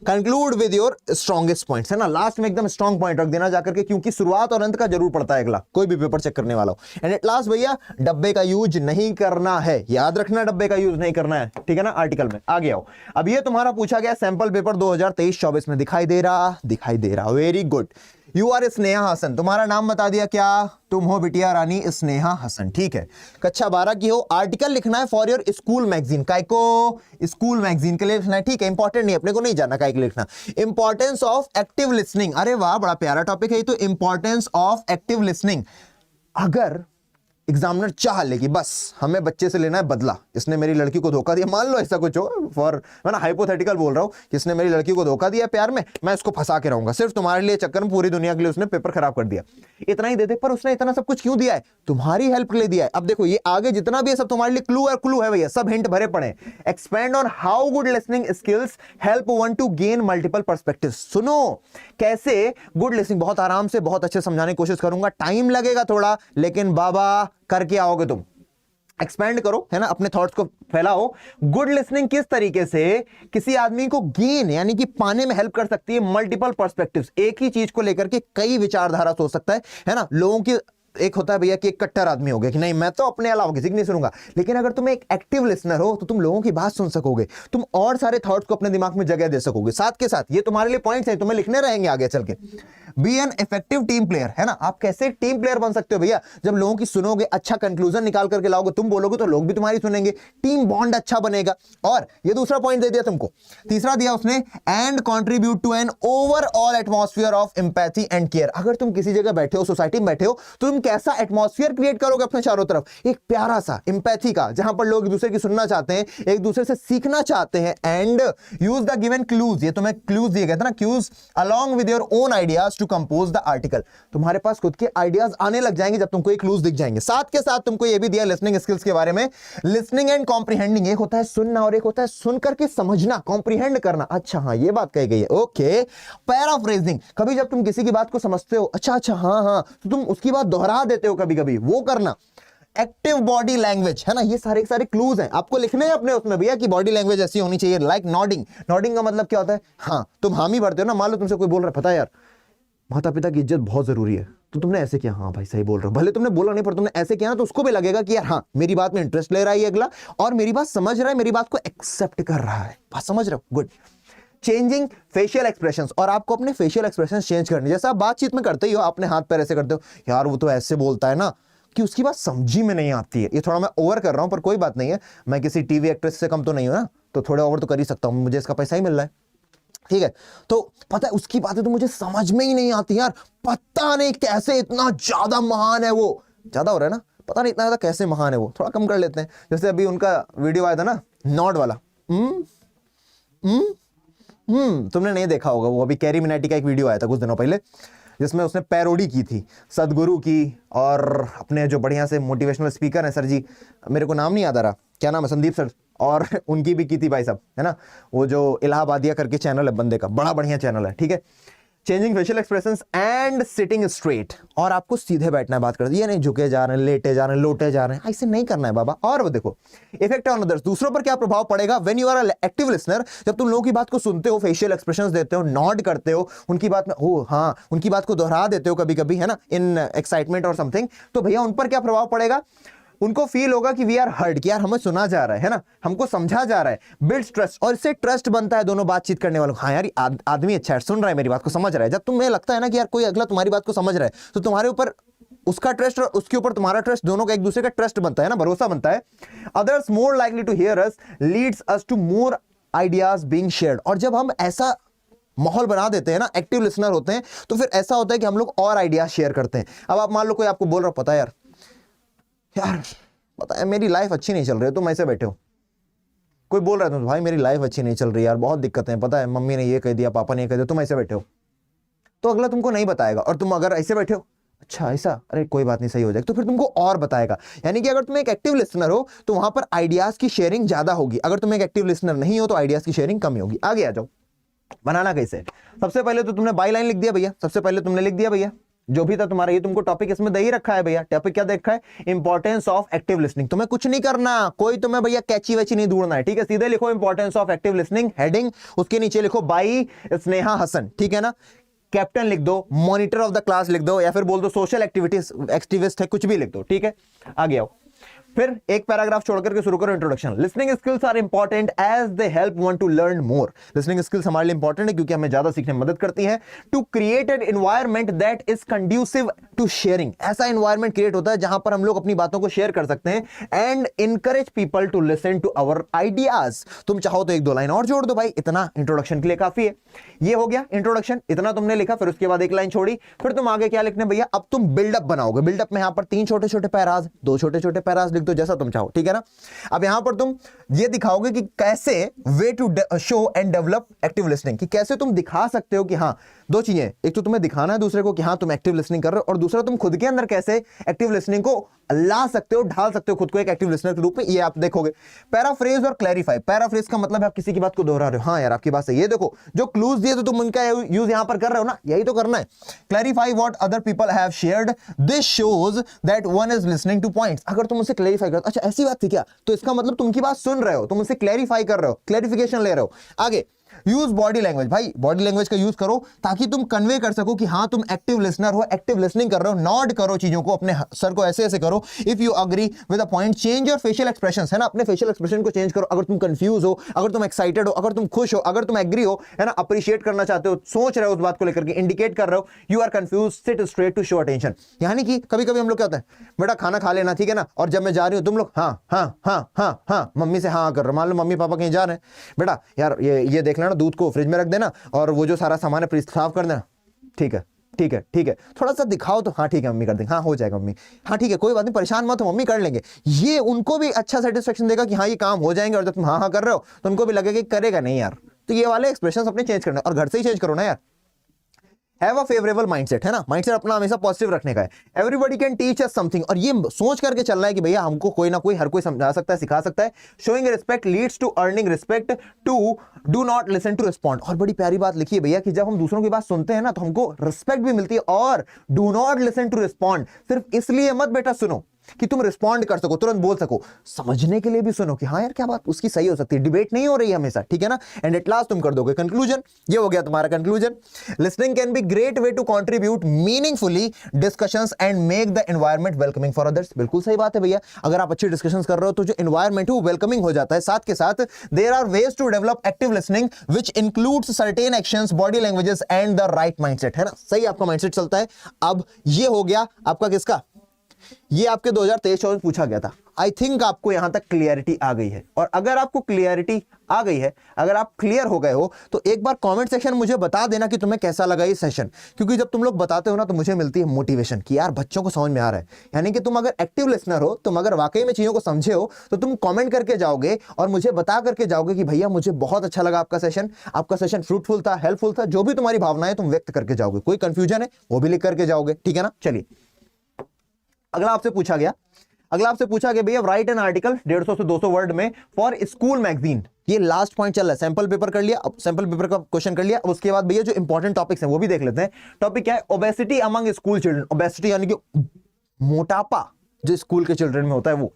conclude with your strongest points, है ना, लास्ट में एकदम स्ट्रॉन्ग पॉइंट रख देना जाकर के, क्योंकि शुरुआत और अंत का जरूर पड़ता है अगला, कोई भी पेपर चेक करने वाला हो। एंड एट लास्ट भैया डब्बे का यूज नहीं करना है, याद रखना डब्बे का यूज नहीं करना है, ठीक है ना, आर्टिकल में। आगे आओ, अब ये तुम्हारा पूछा गया सैंपल पेपर 2023-24 में, दिखाई दे रहा, very good. You are Sneha Hasan, तुम्हारा नाम बता दिया क्या, तुम हो बिटिया रानी स्नेहा हसन, ठीक है। कक्षा 12 की हो, आर्टिकल लिखना है फॉर योर स्कूल मैगजीन, काय को, स्कूल मैगजीन के लिए लिखना है, ठीक है। इंपॉर्टेंट नहीं, अपने को नहीं जानना काय के लिखना। इंपॉर्टेंस ऑफ एक्टिव लिसनिंग, अरे वाह बड़ा प्यारा टॉपिक है ये तो, इंपॉर्टेंस ऑफ एक्टिव लिसनिंग। अगर एग्जामिनर चाह ले कि बस हमें बच्चे से लेना है बदला, इसने मेरी लड़की को धोखा दिया, मान लो ऐसा कुछ हो, फॉर मैं ना हाइपोथेटिकल बोल रहा हूं कि इसने मेरी लड़की को धोखा दिया प्यार में, मैं इसको फंसा के रहूंगा, सिर्फ तुम्हारे लिए चक्कर में पूरी दुनिया के लिए उसने पेपर खराब कर दिया, इतना ही देते। पर उसने इतना सब कुछ क्यों दिया है, तुम्हारी हेल्प के लिए दिया है। अब देखो ये आगे जितना भी है सब तुम्हारे लिए क्लू है भैया, सब हिंट भरे पड़े। Expand on how good listening skills help one to gain multiple perspective. सुनो कैसे गुड लिसनिंग, बहुत आराम से बहुत अच्छे समझाने की कोशिश करूंगा, टाइम लगेगा थोड़ा, लेकिन बाबा करके आओगे तुम। एक्सपेंड करो, है ना, अपने थॉट्स को फैलाओ। गुड लिसनिंग किस तरीके से किसी आदमी को गेन यानी कि पाने में हेल्प कर सकती है मल्टीपल पर्सपेक्टिव्स, एक ही चीज को लेकर के कई विचारधारा सोच सकता है ना। लोगों की एक होता है भैया कि एक कट्टर आदमी हो गया कि नहीं मैं तो अपने अलावा किसी की नहीं सुनूंगा, लेकिन अगर तुम एक एक्टिव लिसनर हो तो तुम लोगों की बात सुन सकोगे, तुम और सारे थॉट्स को अपने दिमाग में जगह दे सकोगे। साथ के साथ ये तुम्हारे लिए पॉइंट्स हैं, तुम्हें लिखने रहेंगे आगे चल के। Be an effective team player, है ना, आप कैसे टीम प्लेयर बन सकते हो भैया, जब लोगों की सुनोगे, अच्छा कंक्लूजन निकाल करके लाओगे, तुम बोलोगे तो लोग भी तुम्हारी सुनेंगे, टीम बॉन्ड अच्छा बनेगा। और ये दूसरा पॉइंट दे दिया तुमको, तीसरा दिया उसने, and contribute to an overall atmosphere of empathy and care. अगर तुम किसी जगह बैठे हो, सोसाइटी में बैठे हो, तो तुम कैसा एटमॉस्फेयर क्रिएट करोगे अपने चारों तरफ, एक प्यारा सा एम्पैथी का, जहां पर लोग एक दूसरे की सुनना चाहते हैं, एक दूसरे से सीखना चाहते हैं। And use the given clues, ये तुम्हें क्लूज दिए गए थे ना, clues along with your own ideas to compose the article. तुम्हारे पास खुद के आइडियाज आने लग जाएंगे जब तुमको ये क्लूज दिख जाएंगे। साथ के साथ तुमको ये भी दिया लिसनिंग स्किल्स के बारे में, लिसनिंग एंड कॉम्प्रिहेंडिंग, एक होता है सुनना और एक होता है सुन करके समझना, कॉम्प्रिहेंड करना। अच्छा हाँ ये बात कही गई है, ओके। पैराफ्रेजिंग, कभी जब तुम किसी की बात को समझते हो, अच्छा हाँ, तो तुम उसकी बात दोहरा देते हो कभी कभी, वो करना। एक्टिव बॉडी लैंग्वेज, है ना, ये सारे क्लूज हैं, आपको लिखने हैं अपने उसमें भैया कि बॉडी लैंग्वेज ऐसी होनी चाहिए। लाइक नॉडिंग, नॉडिंग का मतलब क्या होता है, हाँ तुम हामी भरते हो ना, मान लो तुमसे कोई बोल रहा है, पता है यार माता पिता की इज्जत बहुत जरूरी है, तो तुमने ऐसे किया, हाँ भाई सही बोल रहे हो, भले तुमने बोला नहीं पर तुमने ऐसे किया ना, तो उसको भी लगेगा कि यार हाँ मेरी बात में इंटरेस्ट ले रहा है अगला, और मेरी बात समझ रहा है, मेरी बात को एक्सेप्ट कर रहा है, बात समझ रहे हो, गुड। चेंजिंग फेशियल एक्सप्रेशंस, और आपको अपने फेशियल एक्सप्रेशंस चेंज करने, जैसा आप बातचीत में करते ही हो, अपने हाथ पैर ऐसे करते हो, यार वो तो ऐसे बोलता है ना कि उसकी बात समझी में नहीं आती है। ये थोड़ा मैं ओवर कर रहा हूं पर कोई बात नहीं है, मैं किसी टीवी एक्ट्रेस से कम तो नहीं हूं ना, तो थोड़ा ओवर तो कर ही सकता हूं, मुझे इसका पैसा ही मिल रहा है, ठीक है। तो पता है उसकी बातें तो मुझे समझ में ही नहीं आती यार, पता नहीं कैसे इतना ज्यादा महान है वो, ज्यादा हो रहा है ना, पता नहीं इतना ज्यादा कैसे महान है वो, थोड़ा कम कर लेते हैं। जैसे अभी उनका वीडियो आया था ना नॉड वाला, तुमने नहीं देखा होगा, वो अभी कैरी मिनाटी का एक वीडियो आया था कुछ दिनों पहले जिसमें उसने पैरोडी की थी सदगुरु की, और अपने जो बढ़िया से मोटिवेशनल स्पीकर हैं सर जी, मेरे को नाम नहीं याद आ रहा, क्या नाम है, संदीप सर, और उनकी भी की थी भाई साहब, है ना, वो जो इलाहाबादिया करके चैनल है बंदे का, बड़ा बढ़िया चैनल है, ठीक है। Changing facial expressions and sitting straight, और आपको सीधे बैठना है, बात करते, ये नहीं झुके जा रहे हैं, लेटे जा रहे हैं, लोटे जा रहे हैं, ऐसे नहीं करना है बाबा। और वो देखो इफेक्ट ऑन अदर्स, दूसरों पर क्या प्रभाव पड़ेगा when you are active listener, जब तुम लोगों की बात को सुनते हो, फेशियल एक्सप्रेशंस देते हो, नॉड करते हो, उनकी बात में ओ हाँ, उनकी बात को दोहरा देते हो कभी कभी, है ना, इन एक्साइटमेंट और समथिंग, तो भैया उन पर क्या प्रभाव पड़ेगा, उनको फील होगा कि वी आर हर्ड, कि यार हमें सुना जा रहा है ना, हमको समझा जा रहा है, बिल्ड्स ट्रस्ट, और इससे ट्रस्ट बनता है दोनों बातचीत करने वालों, हाँ यार आदमी अच्छा है, सुन रहा है, मेरी बात को समझ रहा है। जब तुम्हें लगता है ना कि यार कोई अगला तुम्हारी बात को समझ रहा है, तो तुम्हारे ऊपर उसका ट्रस्ट और उसके ऊपर तुम्हारा ट्रस्ट, दोनों का एक दूसरे का ट्रस्ट बनता है ना, भरोसा बनता है। Others more likely to hear us leads us to more ideas being shared, और जब हम ऐसा माहौल बना देते हैं ना, एक्टिव लिसनर होते हैं, तो फिर ऐसा होता है कि हम लोग और आइडियाज शेयर करते हैं। अब आप मान लो कोई आपको बोल रहा, पता है यार पता है मेरी लाइफ अच्छी नहीं चल रही है, तुम ऐसे बैठे हो, कोई बोल रहा है तुम, भाई मेरी लाइफ अच्छी नहीं चल रही यार, बहुत दिक्कतें हैं, पता है मम्मी ने ये कह दिया, पापा ने ये कह दिया, तुम ऐसे बैठे हो, तो अगला तुमको नहीं बताएगा। और तुम अगर ऐसे बैठे हो, अच्छा ऐसा, अरे कोई बात नहीं, सही हो जाएगा, तो फिर तुमको और बताएगा। यानी कि अगर तुम एक एक्टिव लिसनर हो तो वहां पर आइडियाज की शेयरिंग ज्यादा होगी, अगर तुम एक एक्टिव लिसनर नहीं हो तो आइडियाज की शेयरिंग कम होगी। आगे आ जाओ, बनाना कैसे, सबसे पहले तो तुमने बाई लाइन लिख दिया भैया, सबसे पहले तुमने लिख दिया भैया जो भी था तुम्हारा, ये तुमको टॉपिक इसमें दे ही रखा है भैया, टॉपिक क्या देखा है, इंपॉर्टेंस ऑफ एक्टिव लिसनिंग। तुम्हें कुछ नहीं करना, कोई तुम्हें भैया कैची वैची नहीं ढूंढना है, ठीक है, सीधे लिखो importance of active listening, heading, उसके नीचे लिखो बाई स्नेहा हसन, ठीक है ना, कैप्टन लिख दो, मॉनिटर ऑफ द क्लास लिख दो, या फिर बोल दो सोशल एक्टिविटीज एक्टिविस्ट है, कुछ भी लिख दो, ठीक है। आगे आओ, फिर एक पैराग्राफ छोड़कर के शुरू करो introduction. Listening skills are important as they help one to learn more. Listening skills हमारे लिए इंपॉर्टेंट है क्योंकि हमें ज्यादा सीखने में मदद करती है। To create an environment that is conducive to sharing, ऐसा एनवायरनमेंट क्रिएट होता है जहां पर हम लोग अपनी बातों को शेयर कर सकते हैं। And encourage people to listen to our ideas. तुम चाहो तो एक दो लाइन और जोड़ दो भाई, इतना इंट्रोडक्शन के लिए काफी है। ये हो गया इंट्रोडक्शन, इतना तुमने लिखा, फिर उसके बाद एक लाइन छोड़ी, फिर तुम आगे क्या लिखने भैया, अब तुम बिल्डअप बनाओगे। बिल्डअप में यहां पर 3 छोटे छोटे पैराज, 2 छोटे छोटे पैराज लिख दो, जैसा तुम चाहो, ठीक है ना। अब यहां पर तुम ये दिखाओगे कि कैसे way to show and develop active listening, कि कैसे तुम दिखा सकते हो कि हाँ, 2 चीजें, एक तो तुम्हें दिखाना है दूसरे को कि हाँ तुम एक्टिव लिसनिंग कर रहे हो, और दूसरा तुम खुद के अंदर कैसे एक्टिव लिसनिंग को ला सकते हो, ढाल सकते हो खुद को एक एक्टिव लिसनर के रूप में, ये आप देखोगे। पैराफ्रेज और क्लैरिफाई, पैराफ्रेज का मतलब है आप किसी की बात को दोहरा रहे हो, हाँ यार आपकी बात सही है, देखो जो क्लूज दिए तो तुम उनका यूज यहां पर कर रहे हो ना, यही तो करना है। Clarify what other people have shared, this shows that one is listening two points. अगर तुम उसे क्लैरिफाई करते, अच्छा ऐसी बात थी क्या, तो इसका मतलब तुम उनकी बात सुन रहे हो, तुम उसे क्लैरिफाई कर रहे हो, क्लैरिफिकेशन ले रहे हो। आगे यूज बॉडी लैंग्वेज, भाई बॉडी लैंग्वेज का यूज करो ताकि तुम कन्वे कर सको कि हाँ तुम एक्टिव लिसनर हो, एक्टिव लिसनिंग कर रहे हो। नॉड करो चीजों को, अपने सर को ऐसे ऐसे करो। If you agree with a point, change your facial expressions, है ना, अपने फेशियल एक्सप्रेशन को चेंज करो। अगर तुम कंफ्यूज हो, अगर तुम एक्साइटेड हो, अगर तुम खुश हो, अगर तुम एग्री हो, है ना, अप्रिशिएट करना चाहते हो, सोच रहे हो उस बात को लेकर के, इंडिकेट कर रहे हो, you are confuse, sit straight to show attention. यानी कि कभी कभी हम लोग क्या होता है, बेटा खाना खा लेना, ठीक है ना, और जब मैं जा रही हूं तुम लोग हाँ हाँ हाँ हाँ हाँ मम्मी से हाँ कर रहे हो, मान लो मम्मी पापा कहीं जा रहे हैं, बेटा यार ये देख लेना, दूध को फ्रिज में रख देना, और वो जो सारा सामान है फ्रिज साफ कर देना, ठीक है ठीक है ठीक है, थोड़ा सा दिखाओ तो हाँ ठीक है मम्मी कर देंगे, हाँ हो जाएगा मम्मी, हाँ ठीक है कोई बात नहीं, परेशान मत हो मम्मी कर लेंगे। ये उनको भी अच्छा सेटिस्फेक्शन देगा कि हाँ ये काम हो जाएंगे, और जब तुम हाँ हाँ कर रहे हो तो उनको भी लगेगा कि करेगा नहीं यार। तो ये वाले एक्सप्रेशन अपने चेंज करना, और घर से ही चेंज करो ना यार। हैव अ फेवरेबल माइंडसेट, है ना, माइंडसेट अपना हमेशा पॉजिटिव रखने का है। Everybody can teach us something, और ये सोच करके चलना है कि भैया हमको कोई ना कोई, हर कोई समझा सकता है, सिखा सकता है। Showing respect leads to earning respect, to do not listen to respond. और बड़ी प्यारी बात लिखी है भैया कि जब हम दूसरों की बात सुनते हैं ना तो हमको रिस्पेक्ट भी मिलती है। और do not listen to respond, सिर्फ इसलिए मत बेटा सुनो कि तुम रिस्पॉन्ड कर सको, तुरंत बोल सको, समझने के लिए भी सुनो कि हाँ यार क्या बात उसकी सही हो सकती है, डिबेट नहीं हो रही है हमेशा, ठीक है ना। एंड एट लास्ट तुम कर दोगे कंक्लूजन, ये हो गया तुम्हारा conclusion. Listening can be great way to contribute meaningfully discussions and make the environment welcoming for others. बिल्कुल सही बात है भैया, अगर आप अच्छी डिस्कशंस कर रहे हो तो जो एनवायरनमेंट है वो वेलकमिंग हो जाता है। साथ के साथ there are ways to develop active listening which includes certain actions, body languages and the right mindset, है ना, सही आपका माइंडसेट चलता है। अब ये हो गया आपका किसका, ये आपके 2023-24 में पूछा गया था। आई थिंक आपको यहां तक क्लियरिटी आ गई है, और अगर आपको क्लियरिटी आ गई है, अगर आप क्लियर हो गए हो, तो एक बार कमेंट सेक्शन मुझे बता देना कि तुम्हें कैसा लगा ये सेशन। क्योंकि जब तुम लोग बताते हो ना, तो मुझे मिलती है मोटिवेशन कि यार बच्चों को समझ में आ रहा है। यानी कि तुम अगर एक्टिव लिसनर हो, तुम अगर वाकई में चीजों को समझे हो, तो तुम कमेंट करके जाओगे और मुझे बता करके जाओगे कि भैया मुझे बहुत अच्छा लगा आपका सेशन फ्रूटफुल था, हेल्पफुल था। जो भी तुम्हारी भावनाएं तुम व्यक्त करके जाओगे, कोई कंफ्यूजन है वो भी लिख करके जाओगे, ठीक है ना। चलिए, अगला आपसे पूछा गया भैया राइट एन आर्टिकल 150 से 200 वर्ड में फॉर स्कूल मैगजीन। ये लास्ट पॉइंट चल रहा है। सैंपल पेपर कर लिया, अब सैंपल पेपर का क्वेश्चन कर लिया। अब उसके बाद भैया जो इंपॉर्टेंट टॉपिक्स हैं वो भी देख लेते हैं। टॉपिक क्या है? Obesity among school children. Obesity यानी कि मोटापा जो स्कूल के चिल्ड्रन में होता है वो।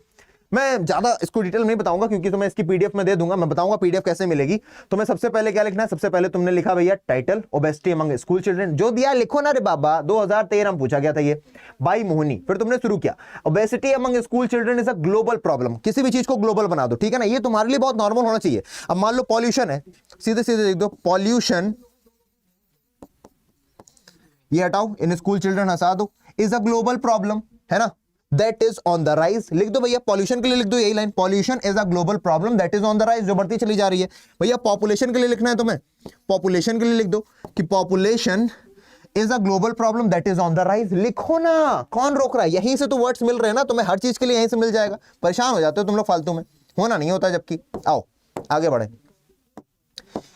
मैं ज्यादा इसको डिटेल नहीं बताऊंगा क्योंकि तुम्हें इसकी पीडीएफ में दे दूंगा। मैं बताऊंगा पीडीएफ कैसे मिलेगी। तो मैं सबसे पहले क्या लिखना है? सबसे पहले तुमने लिखा भैया title obesity among school children, जो दिया लिखो ना रे बाबा। 2013 में पूछा गया था ये बाई मोहनी। फिर तुमने शुरू किया obesity among school children is a global problem. किसी भी चीज को ग्लोबल बना दो, ठीक है ना। ये तुम्हारे लिए बहुत नॉर्मल होना चाहिए। अब मान लो पॉल्यूशन है, सीधे सीधे लिख दो पॉल्यूशन, ये हटाओ, इन स्कूल चिल्ड्रन हटा दो, इज अ ग्लोबल प्रॉब्लम, है ना, that is on the rise. लिख दो भैया पॉल्यूशन के लिए, लिख दो यही line, pollution is a global problem that is on the rise, जो बढ़ती चली जा रही है। भैया पॉपुलेशन के लिए लिखना है तुम्हें, पॉपुलेशन के लिए लिख दो कि population is a global problem that is on the rise. लिखो ना, कौन रोक रहा है? यहीं से तो वर्ड्स मिल रहे हैं ना तुम्हें, हर चीज के लिए यहीं से मिल जाएगा। परेशान हो जाते हो तुम लोग फालतू में, होना नहीं होता जबकि। आओ आगे बढ़े,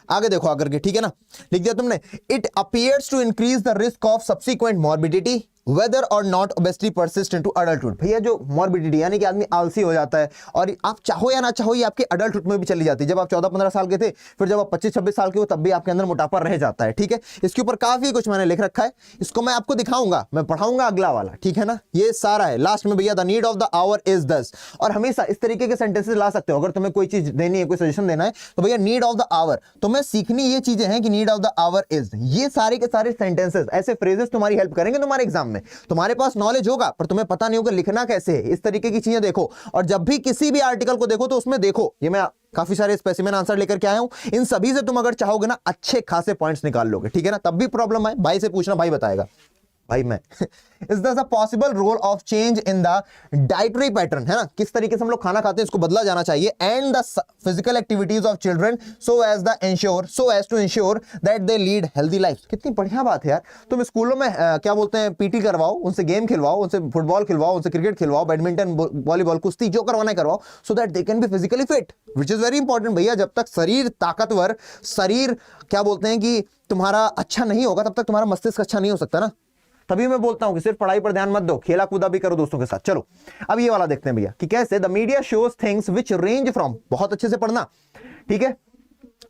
आगे देखो आकर के, ठीक है ना। लिख दिया तुमने, it appears to increase the risk of subsequent morbidity whether और not obesity persist into adulthood. भैया जो मॉर्बिडिटी यानी कि आदमी आलसी हो जाता है, और आप चाहो या ना चाहो ये आपके अडल्टहुड में भी चली जाती है। जब आप 14-15 साल के थे, फिर जब आप 25-26 साल के हो, तब भी आपके अंदर मोटापा रह जाता है, ठीक है। इसके ऊपर काफी कुछ मैंने लिख रखा है, इसको मैं आपको दिखाऊंगा, मैं पढ़ाऊंगा अगला वाला, ठीक है ना। ये सारा है। लास्ट में भैया the need of the our is दस, और हमेशा इस तरीके के सेंटेंसेस ला सकते हो। अगर तुम्हें कोई चीज देनी है, कोई सजेशन देना है, तो भैया नीड ऑफ द आवर, तुम्हें सीखनी ये चीजें हैं कि need of the our is. ये सारे के सारे सेंटेंसेस, ऐसे फ्रेजेस तुम्हारी हेल्प करेंगे तुम्हारे एग्जाम में। तुम्हारे पास नॉलेज होगा पर तुम्हें पता नहीं होगा लिखना कैसे है। इस तरीके की चीजें देखो, और जब भी किसी भी आर्टिकल को देखो तो उसमें देखो, ये मैं काफी सारे स्पेसिमेन आंसर लेकर के आया हूं, इन सभी से तुम अगर चाहोगे ना अच्छे खासे पॉइंट्स निकाल लोगे, ठीक है ना। तब भी प्रॉब्लम आए भाई से पूछना, भाई बताएगा, भाई मैं is the possible role of change in the dietary pattern, है ना, किस तरीके से हम लोग खाना खाते हैं इसको बदला जाना चाहिए, and the physical activities of children so as to ensure that they lead healthy life. कितनी बढ़िया बात है यार। तुम स्कूलों में क्या बोलते हैं, पीटी करवाओ, उनसे गेम खिलवाओ, उनसे फुटबॉल खिलवाओ, उनसे क्रिकेट खिलवाओ, बैडमिंटन, वॉलीबॉल, कुश्ती, जो करवाना है करवाओ, so that they can be physically fit, which is very important भैया। जब तक शरीर ताकतवर, शरीर क्या बोलते हैं कि तुम्हारा अच्छा नहीं होगा, तब तक तुम्हारा मस्तिष्क अच्छा नहीं हो सकता ना। तभी मैं बोलता हूं कि सिर्फ पढ़ाई पर ध्यान मत दो, खेला कूदा भी करो दोस्तों के साथ। चलो अब ये वाला देखते हैं भैया कि कैसे the media shows things which range from, बहुत अच्छे से पढ़ना, ठीक है,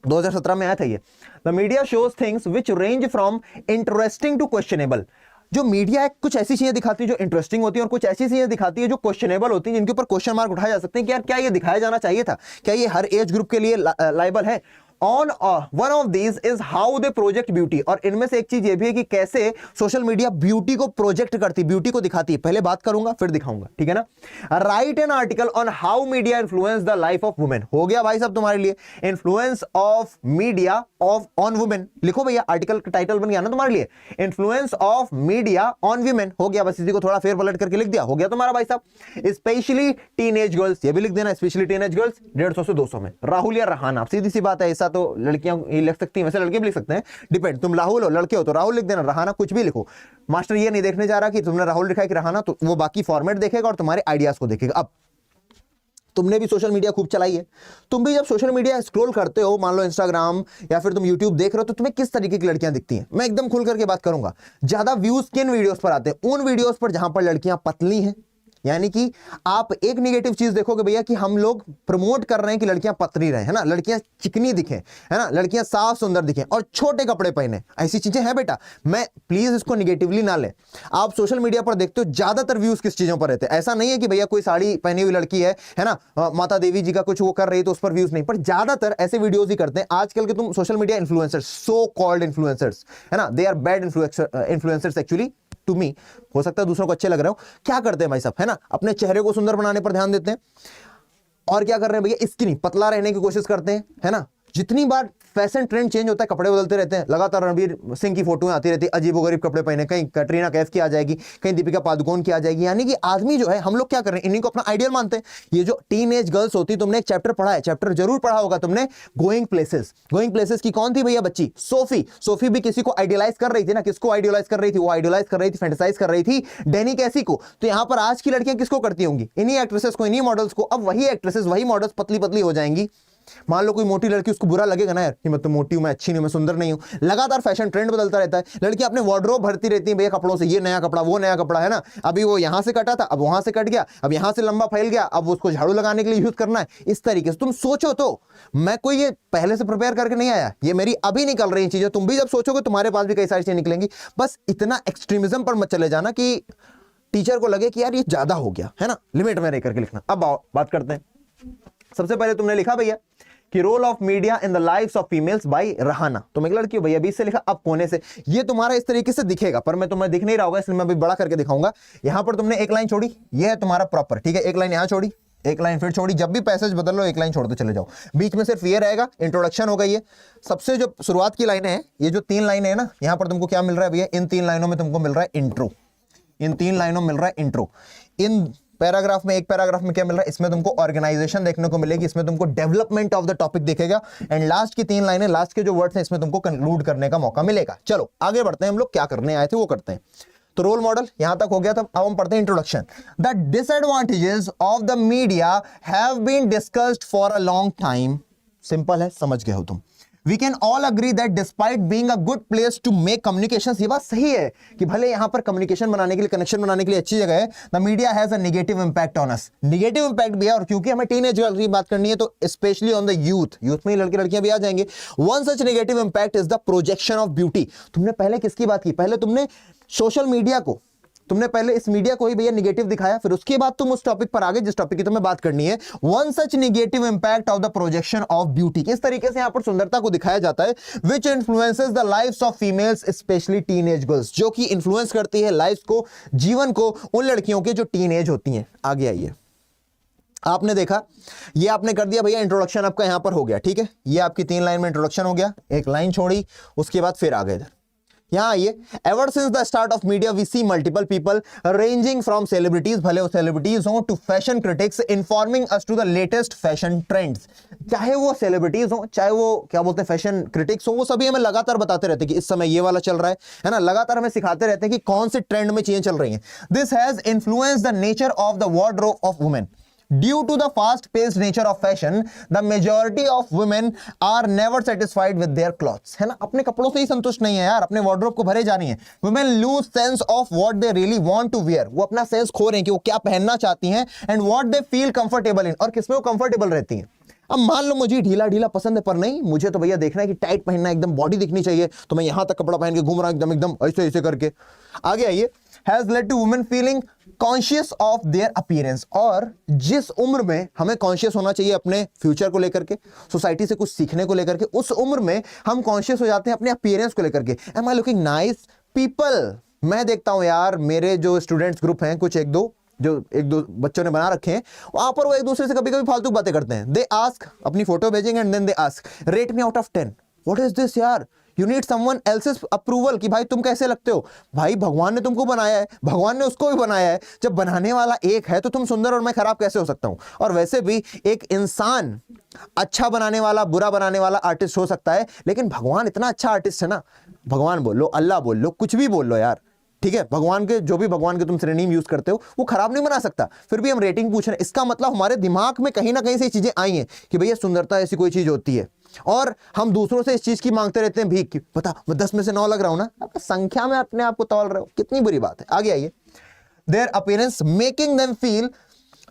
2017 में आया था ये। The media shows things which range from interesting to questionable. जो मीडिया है कुछ ऐसी चीजें दिखाती है जो इंटरेस्टिंग होती है, और कुछ ऐसी चीजें दिखाती है जो क्वेश्चनेबल होती है, जिनके ऊपर क्वेश्चन मार्क उठाए जा सकते हैं कि यार क्या ये दिखाया जाना चाहिए था, क्या ये हर एज ग्रुप के लिए लायबल है। On one of these is how they project beauty, और इनमें से एक चीज ये भी है कि कैसे सोशल मीडिया ब्यूटी को प्रोजेक्ट करती, ब्यूटी को दिखाती है। पहले बात करूंगा फिर दिखाऊंगा, ठीक है ना। Right an article on how media influence the life of women. हो गया भाई साहब तुम्हारे लिए, influence of media of on women. लिखो भैया, आर्टिकल का टाइटल बन गया ना तुम्हारे लिए, influence of media on women. हो गया, बस इसी को थोड़ा फेर पलट करके लिख दिया, हो गया तुम्हारा भाई साहब। स्पेशली टीनेज गर्ल्स, ये भी लिख देना, स्पेशली टीनेज गर्ल्स 150 से 200 में। राहुल या रहाना, सीधी सी बात है, ऐसा तो लड़कियां ही लिख सकती हैं, वैसे लड़के भी लिख सकते हैं, डिपेंड। तुम राहुल हो, लड़के हो तो राहुल लिख देना, रहाना कुछ भी लिखो। मास्टर ये नहीं देखने जा रहा कि तुमने राहुल लिखा है कि रहाना, तो वो बाकी फॉर्मेट देखेगा और तुम्हारे आइडियाज को देखेगा। अब तुमने भी सोशल मीडिया खूब चलाई है, तुम भी जब सोशल मीडिया स्क्रॉल करते हो, मान लो इंस्टाग्राम या फिर तुम यूट्यूब देख रहे हो, तो तुम्हें किस तरीके की लड़कियां दिखती हैं? मैं एकदम खुल करके बात करूंगा। ज्यादा व्यूज किन वीडियोस पर आते हैं? उन वीडियोस पर जहां पर लड़कियां पतली हैं, यानी कि आप एक नेगेटिव चीज देखोगे भैया कि हम लोग प्रमोट कर रहे हैं कि लड़कियां पतली रहे, है ना, लड़कियां चिकनी दिखें, है ना, लड़कियां साफ सुंदर दिखें और छोटे कपड़े पहने, ऐसी चीजें हैं बेटा। मैं प्लीज इसको निगेटिवली ना ले। आप सोशल मीडिया पर देखते हो ज्यादातर व्यूज किस चीजों पर रहते हैं? ऐसा नहीं है कि भैया कोई साड़ी पहनी हुई लड़की है ना, माता देवी जी का कुछ वो कर रही है तो उस पर व्यूज नहीं, पर ज्यादातर ऐसे वीडियोज ही करते हैं आजकल के तुम social media influencers, so called influencers, है ना, they are bad influencers actually to me. हो सकता है दूसरों को अच्छे लग रहे हो। क्या करते हैं भाई साहब, है ना, अपने चेहरे को सुंदर बनाने पर ध्यान देते हैं, और क्या कर रहे हैं भैया, स्किनी, पतला रहने की कोशिश करते हैं, है ना। जितनी बार फैशन ट्रेंड चेंज होता है, कपड़े बदलते रहते हैं, लगातार रणवीर सिंह की फोटो आती रहती है अजीबोगरीब कपड़े पहने, कहीं कटरीना कैफ की आ जाएगी, कहीं दीपिका पादुकोण की आ जाएगी। यानी कि आदमी जो है, हम लोग क्या कर रहे हैं, इन्हीं को अपना आइडियल मानते हैं। ये जो टीनेज गर्ल्स होती, तुमने एक चैप्टर पढ़ा है, चैप्टर जरूर पढ़ा होगा तुमने, गोइंग प्लेसेस। गोइंग प्लेसेस की कौन थी भैया बच्ची? सोफी। सोफी भी किसी को आइडियलाइज कर रही थी ना, किसको आइडियलाइज कर रही थी? वो आइडियलाइज कर रही थी, फैंटेसाइज कर रही थी डैनी कैसी को। तो यहां पर आज की लड़कियां किसको करती होंगी? इन्हीं एक्ट्रेसेस को, इन्हीं मॉडल्स को। अब वही एक्ट्रेसेस, वही मॉडल्स पतली पतली हो जाएंगी। मान लो कोई मोटी लड़की, उसको बुरा लगेगा ना यार कि मैं तो मोटी हूं, मैं अच्छी नहीं, मैं सुंदर नहीं हूं। लगातार फैशन ट्रेंड बदलता रहता है, लड़की अपने वार्डरोब भरती रहती है भैया कपड़ों से, ये नया कपड़ा, वो नया कपड़ा, है ना। अभी वो यहां से कटा था, अब वहां से कट गया, अब यहां से लंबा फैल गया, अब उसको झाड़ू लगाने के लिए यूज करना है। इस तरीके से तुम सोचो तो, मैं कोई ये पहले से प्रिपेयर करके नहीं आया, ये मेरी अभी निकल रही चीजें। तुम भी जब सोचोगे तुम्हारे पास भी कई सारी चीजें निकलेंगी। बस इतना एक्सट्रीमिज्म पर मत चले जाना कि टीचर को लगे कि यार ये ज्यादा हो गया, है ना। लिमिट में रह करके लिखना। अब आओ बात करते हैं। सबसे पहले तुमने लिखा भैया कि role of media in the lives of females by रहाना। तुम एक लड़की हो भैया, 20 से लिखा। अब कोने से ये तुम्हारा इस तरीके से दिखेगा, पर मैं तुम्हें दिख नहीं रहा होगा, इसलिए मैं अभी बड़ा करके दिखाऊंगा। यहां पर तुमने एक लाइन छोड़ी, ये है तुम्हारा प्रॉपर, ठीक है। एक लाइन यहां छोड़ी, एक लाइन फिर छोड़ी। जब भी पैसेज बदल लो एक लाइन छोड़ते चले जाओ, बीच में सिर्फ ये रहेगा, इंट्रोडक्शन होगा। ये सबसे जो शुरुआत की लाइनें हैं, ये जो 3 लाइनें हैं ना, यहां पर तुमको क्या मिल रहा है भैया? इन 3 लाइनों में तुमको मिल रहा है इंट्रो। इन 3 लाइनों में मिल रहा है इंट्रो। इन पैराग्राफ में, एक पैराग्राफ में क्या मिल रहा है? इसमें तुमको ऑर्गेनाइजेशन देखने को मिलेगी, इसमें तुमको डेवलपमेंट ऑफ द टॉपिक दिखेगा, एंड लास्ट की 3 लाइनें, लास्ट के जो वर्ड्स हैं, इसमें तुमको कंक्लूड करने का मौका मिलेगा। चलो आगे बढ़ते हैं, हम लोग क्या करने आए थे वो करते हैं। तो रोल मॉडल यहां तक हो गया था। अब हम पढ़ते हैं introduction. The disadvantages of the media have been discussed for a long time. Simple है, समझ गए हो तुम। We can all agree that despite being a good place to make communications, ये बात सही है कि भले यहां पर कम्युनिकेशन बनाने के लिए, कनेक्शन बनाने के लिए अच्छी जगह है, the media has a negative impact on us। Negative impact भी है, और क्योंकि हमें टीनेज गर्ल्स की बात करनी है तो स्पेशली ऑन द यूथ में ही लड़के लड़कियां भी आ जाएंगे। One such negative impact is the projection of beauty. तुमने पहले किसकी बात की? पहले तुमने सोशल मीडिया को, तुमने पहले इस मीडिया को ही भैया निगेटिव दिखाया, फिर उसके बाद तुम उस टॉपिक पर आगे जिस टॉपिक की तुम्हें बात करनी है। One such negative impact of the projection of beauty. किस तरीके से यहां पर सुंदरता को दिखाया जाता है? Which influences the lives of females specially teenage girls, जो कि इन्फ्लुएंस करती है लाइफ को, जीवन को, उन लड़कियों के जो टीनेज होती हैं। आगे आइए, आपने देखा, ये आपने कर दिया भैया, इंट्रोडक्शन आपका यहां पर हो गया, ठीक है। ये आपकी 3 लाइन में इंट्रोडक्शन हो गया, एक लाइन छोड़ी, उसके बाद फिर आगे इधर यहां आइए। Ever since the start of media we see multiple people ranging from celebrities, भले वो सेलिब्रिटीज हो, to fashion critics informing us to the latest fashion trends. चाहे वो सेलिब्रिटीज हो, चाहे वो क्या बोलते हैं फैशन क्रिटिक्स हो, वो सभी हमें लगातार बताते रहते हैं कि इस समय ये वाला चल रहा है ना। लगातार हमें सिखाते रहते हैं कि कौन से ट्रेंड में चीजें चल रही हैं। This has influenced the nature of the wardrobe of women. Due to the fast-paced nature of fashion, the majority of women are never satisfied with their clothes, है ना। अपने कपड़ों से ही संतुष्ट नहीं है यार, अपने वार्डरोब को भरे जा रही हैं। Women lose sense of what they really want to wear। वो अपना सेंस खो रहे हैं कि वो क्या पहनना चाहती हैं, and what they feel comfortable in, और किसमें वो कंफर्टेबल रहती हैं। अब मान लो मुझे ढीला ढीला पसंद है, पर नहीं, मुझे तो भैया देखना है कि टाइट पहनना, एकदम बॉडी दिखनी चाहिए, तो मैं यहां तक कपड़ा पहन के घूम रहा हूं, एकदम एकदम ऐसे ऐसे करके। आगे आइए। Has led to women feeling conscious of their appearance. और जिस उम्र में हमें कॉन्शियस होना चाहिए अपने फ्यूचर को लेकर के, सोसाइटी से कुछ सीखने को लेकर के, उस उम्र में हम कॉन्शियस हो जाते हैं अपने अपीयरेंस को लेकर के। Am I looking nice? People, मैं देखता हूं यार, मेरे जो स्टूडेंट्स ग्रुप हैं, कुछ एक दो बच्चों ने बना रखे हैं, वहां पर वो एक दूसरे से कभी कभी फालतू बातें करते हैं। दे आस्क, अपनी फोटो भेजेंगे, and then they ask rate me out of 10। What is this यार? You need someone else's approval कि भाई तुम कैसे लगते हो। भाई भगवान ने तुमको बनाया है, भगवान ने उसको भी बनाया है। जब बनाने वाला एक है तो तुम सुंदर और मैं खराब कैसे हो सकता हूं? और वैसे भी एक इंसान अच्छा बनाने वाला, बुरा बनाने वाला आर्टिस्ट हो सकता है, लेकिन भगवान इतना अच्छा आर्टिस्ट है ना। भगवान बोल लो, अल्लाह बोल लो, कुछ भी बोल लो यार, ठीक है। भगवान के जो भी भगवान के तुम सिनोनिम यूज करते हो वो खराब नहीं बना सकता। फिर भी हम रेटिंग पूछ रहे हैं, इसका मतलब हमारे दिमाग में कहीं ना कहीं से चीजें आई हैं कि भैया सुंदरता ऐसी कोई चीज होती है, और हम दूसरों से इस चीज की मांगते रहते हैं भीख की। पता मैं 10 में से 9 लग रहा हूं ना, आप संख्या में अपने आप को तौल रहे हो, कितनी बुरी बात है। आगे आइए। Their appearance making them feel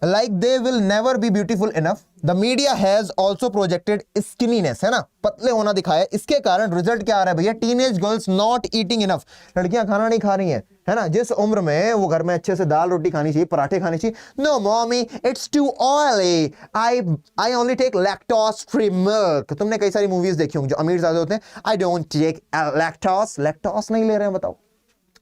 like they will never be beautiful enough. The media has also projected skinniness, है ना, पतले होना दिखाया। इसके कारण रिजल्ट क्या आ रहा है भैया? Teenage girls not eating enough. लड़कियां खाना नहीं खा रही हैं, है ना। जिस उम्र में वो घर में अच्छे से दाल रोटी खानी चाहिए, पराठे खाने चाहिए, no mommy it's too oily, I only take lactose free milk. तुमने कई सारी मूवीज देखी होंगी जो अमीर ज्यादा होते हैं, आई डोंट टेक लैक्टोज नहीं ले रहे हैं, बताओ,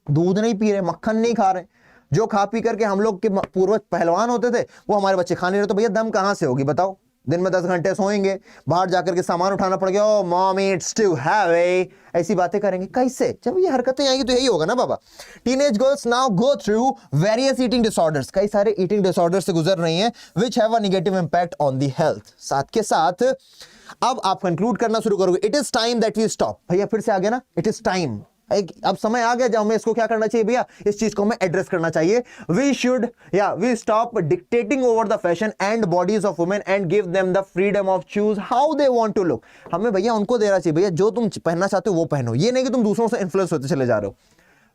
दूध नहीं पी रहे, मक्खन नहीं खा रहे। जो खा पी करके हम लोग के पूर्वज पहलवान होते थे, वो हमारे बच्चे खा नहीं रहे, तो भैया दम कहां से होगी बताओ? दिन में 10 घंटे सोएंगे, बाहर जाकर के सामान उठाना पड़ गया, ओ मॉमी इट्स टू हैवी, ऐसी बातें करेंगे। कैसे? जब ये हरकतें आएंगी तो यही होगा ना बाबा। Teenage girls now go through various eating disorders, कई सारे ईटिंग डिसऑर्डर से गुजर रही हैं, which have a negative impact on the health. साथ के साथ अब आप कंक्लूड करना शुरू करोगे, it is time that we stop. भैया फिर से आ गया ना, इट इज टाइम, अब समय आ गया जब हमें इसको क्या करना चाहिए भैया, इस चीज को हमें एड्रेस करना चाहिए। We should we stop dictating over the fashion and bodies of women and give them the freedom of choose how they want to look. हमें भैया उनको देना चाहिए, भैया जो तुम पहनना चाहते हो वो पहनो, ये नहीं कि तुम दूसरों से इन्फ्लुएंस होते चले जा रहे हो।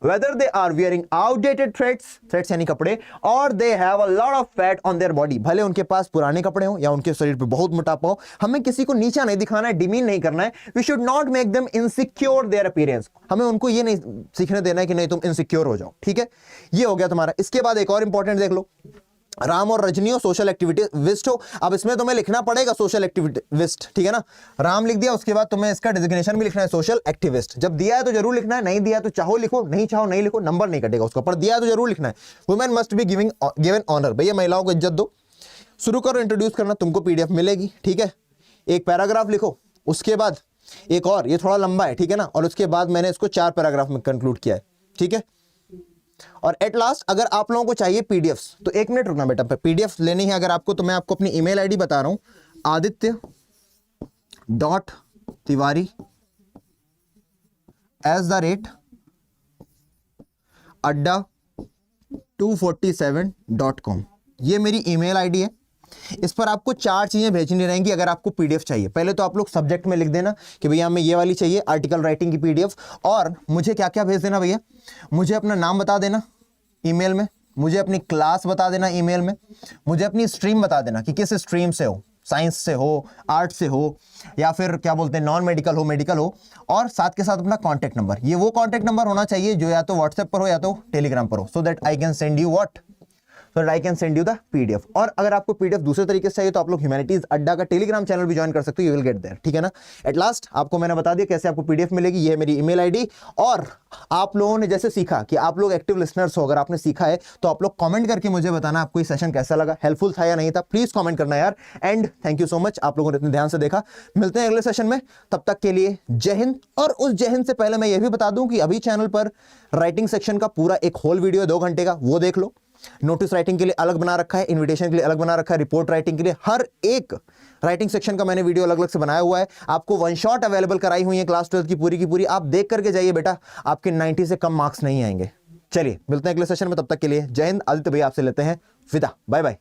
Whether they are wearing outdated threads यानी कपड़े, or they have a lot of fat on their body, भले उनके पास पुराने कपड़े हो या उनके शरीर पे बहुत मोटापा हो, हमें किसी को नीचा नहीं दिखाना है, डिमीन नहीं करना है। We should not make them insecure their appearance, हमें उनको ये नहीं सीखने देना है कि नहीं तुम इनसिक्योर हो जाओ, ठीक है। ये हो गया तुम्हारा। इसके बाद एक और इंपॉर्टेंट देख लो, राम और रजनी हो सोशल एक्टिविस्ट हो। अब इसमें तुम्हें लिखना पड़ेगा सोशल एक्टिविस्ट, ठीक है ना। राम लिख दिया, उसके बाद तुम्हें इसका डिजिग्नेशन भी लिखना है सोशल एक्टिविस्ट। जब दिया है तो जरूर लिखना है, नहीं दिया तो चाहो लिखो, नहीं चाहो नहीं लिखो, नंबर नहीं कटेगा उसका, पर दिया है तो जरूर लिखना है। Women must be given honour, भैया महिलाओं को इज्जत दो। शुरू करो इंट्रोड्यूस करना, तुमको पीडीएफ मिलेगी, ठीक है। एक पैराग्राफ लिखो, उसके बाद एक और, ये थोड़ा लंबा है, ठीक है ना, और उसके बाद मैंने इसको 4 पैराग्राफ में कंक्लूड किया है, ठीक है। और एट लास्ट अगर आप लोगों को चाहिए पीडीएफ्स तो 1 मिनट रुकना बेटा, पीडीएफ लेनी है अगर आपको तो मैं आपको अपनी ईमेल आईडी बता रहा हूं, aditya.tiwari@adda247.com, ये मेरी ईमेल आईडी है। इस पर आपको 4 चीजें भेजनी रहेंगी अगर आपको पीडीएफ चाहिए। पहले तो आप लोग सब्जेक्ट में लिख देना कि भैया हमें ये वाली चाहिए, आर्टिकल राइटिंग की पीडीएफ। और मुझे क्या क्या भेज देना भैया, मुझे अपना नाम बता देना ईमेल में, मुझे अपनी क्लास बता देना ईमेल में, मुझे अपनी स्ट्रीम बता देना कि किस स्ट्रीम से हो, साइंस से हो, आर्ट से हो, या फिर क्या बोलते हैं नॉन मेडिकल हो, मेडिकल हो, और साथ के साथ अपना कॉन्टैक्ट नंबर। ये वो कॉन्टैक्ट नंबर होना चाहिए जो या तो व्हाट्सएप पर हो या तो टेलीग्राम पर हो, so that I can send you what, so that I can send you the PDF. और अगर आपको पीडीएफ दूसरे तरीके से चाहिए तो आप लोग ह्यूमैनिटीज अड्डा का टेलीग्राम चैनल भी ज्वाइन कर सकते हो, यू विल गेट देयर, ठीक है ना। एट लास्ट आपको मैंने बता दिया कैसे आपको पीडीएफ मिलेगी, ये है मेरी ईमेल आईडी। और आप लोगों ने जैसे सीखा कि आप लोग एक्टिव लिसनर्स हो, अगर आपने सीखा है तो आप लोग कमेंट करके मुझे बताना आपको ये सेशन कैसा लगा, हेल्पफुल था या नहीं था, प्लीज कमेंट करना यार। And thank you so much, आप लोगों ने इतने ध्यान से देखा। मिलते हैं अगले सेशन में, तब तक के लिए जय हिंद। और उस जय हिंद से पहले मैं ये भी बता दूं कि अभी चैनल पर राइटिंग सेक्शन का पूरा एक होल वीडियो है 2 घंटे का, वो देख लो। नोटिस राइटिंग के लिए अलग बना रखा है, इनविटेशन के लिए अलग बना रखा है, रिपोर्ट राइटिंग के लिए, हर एक राइटिंग सेक्शन का मैंने वीडियो अलग अलग से बनाया हुआ है। आपको 1 शॉट अवेलेबल कराई हुई है क्लास 12 की पूरी, आप देख करके जाइए बेटा, आपके 90 से कम मार्क्स नहीं आएंगे। चलिए मिलते हैं अगले सेशन में, तब तक के लिए जय हिंद। आदित्य भैया आपसे लेते हैं विदा, बाय बाय।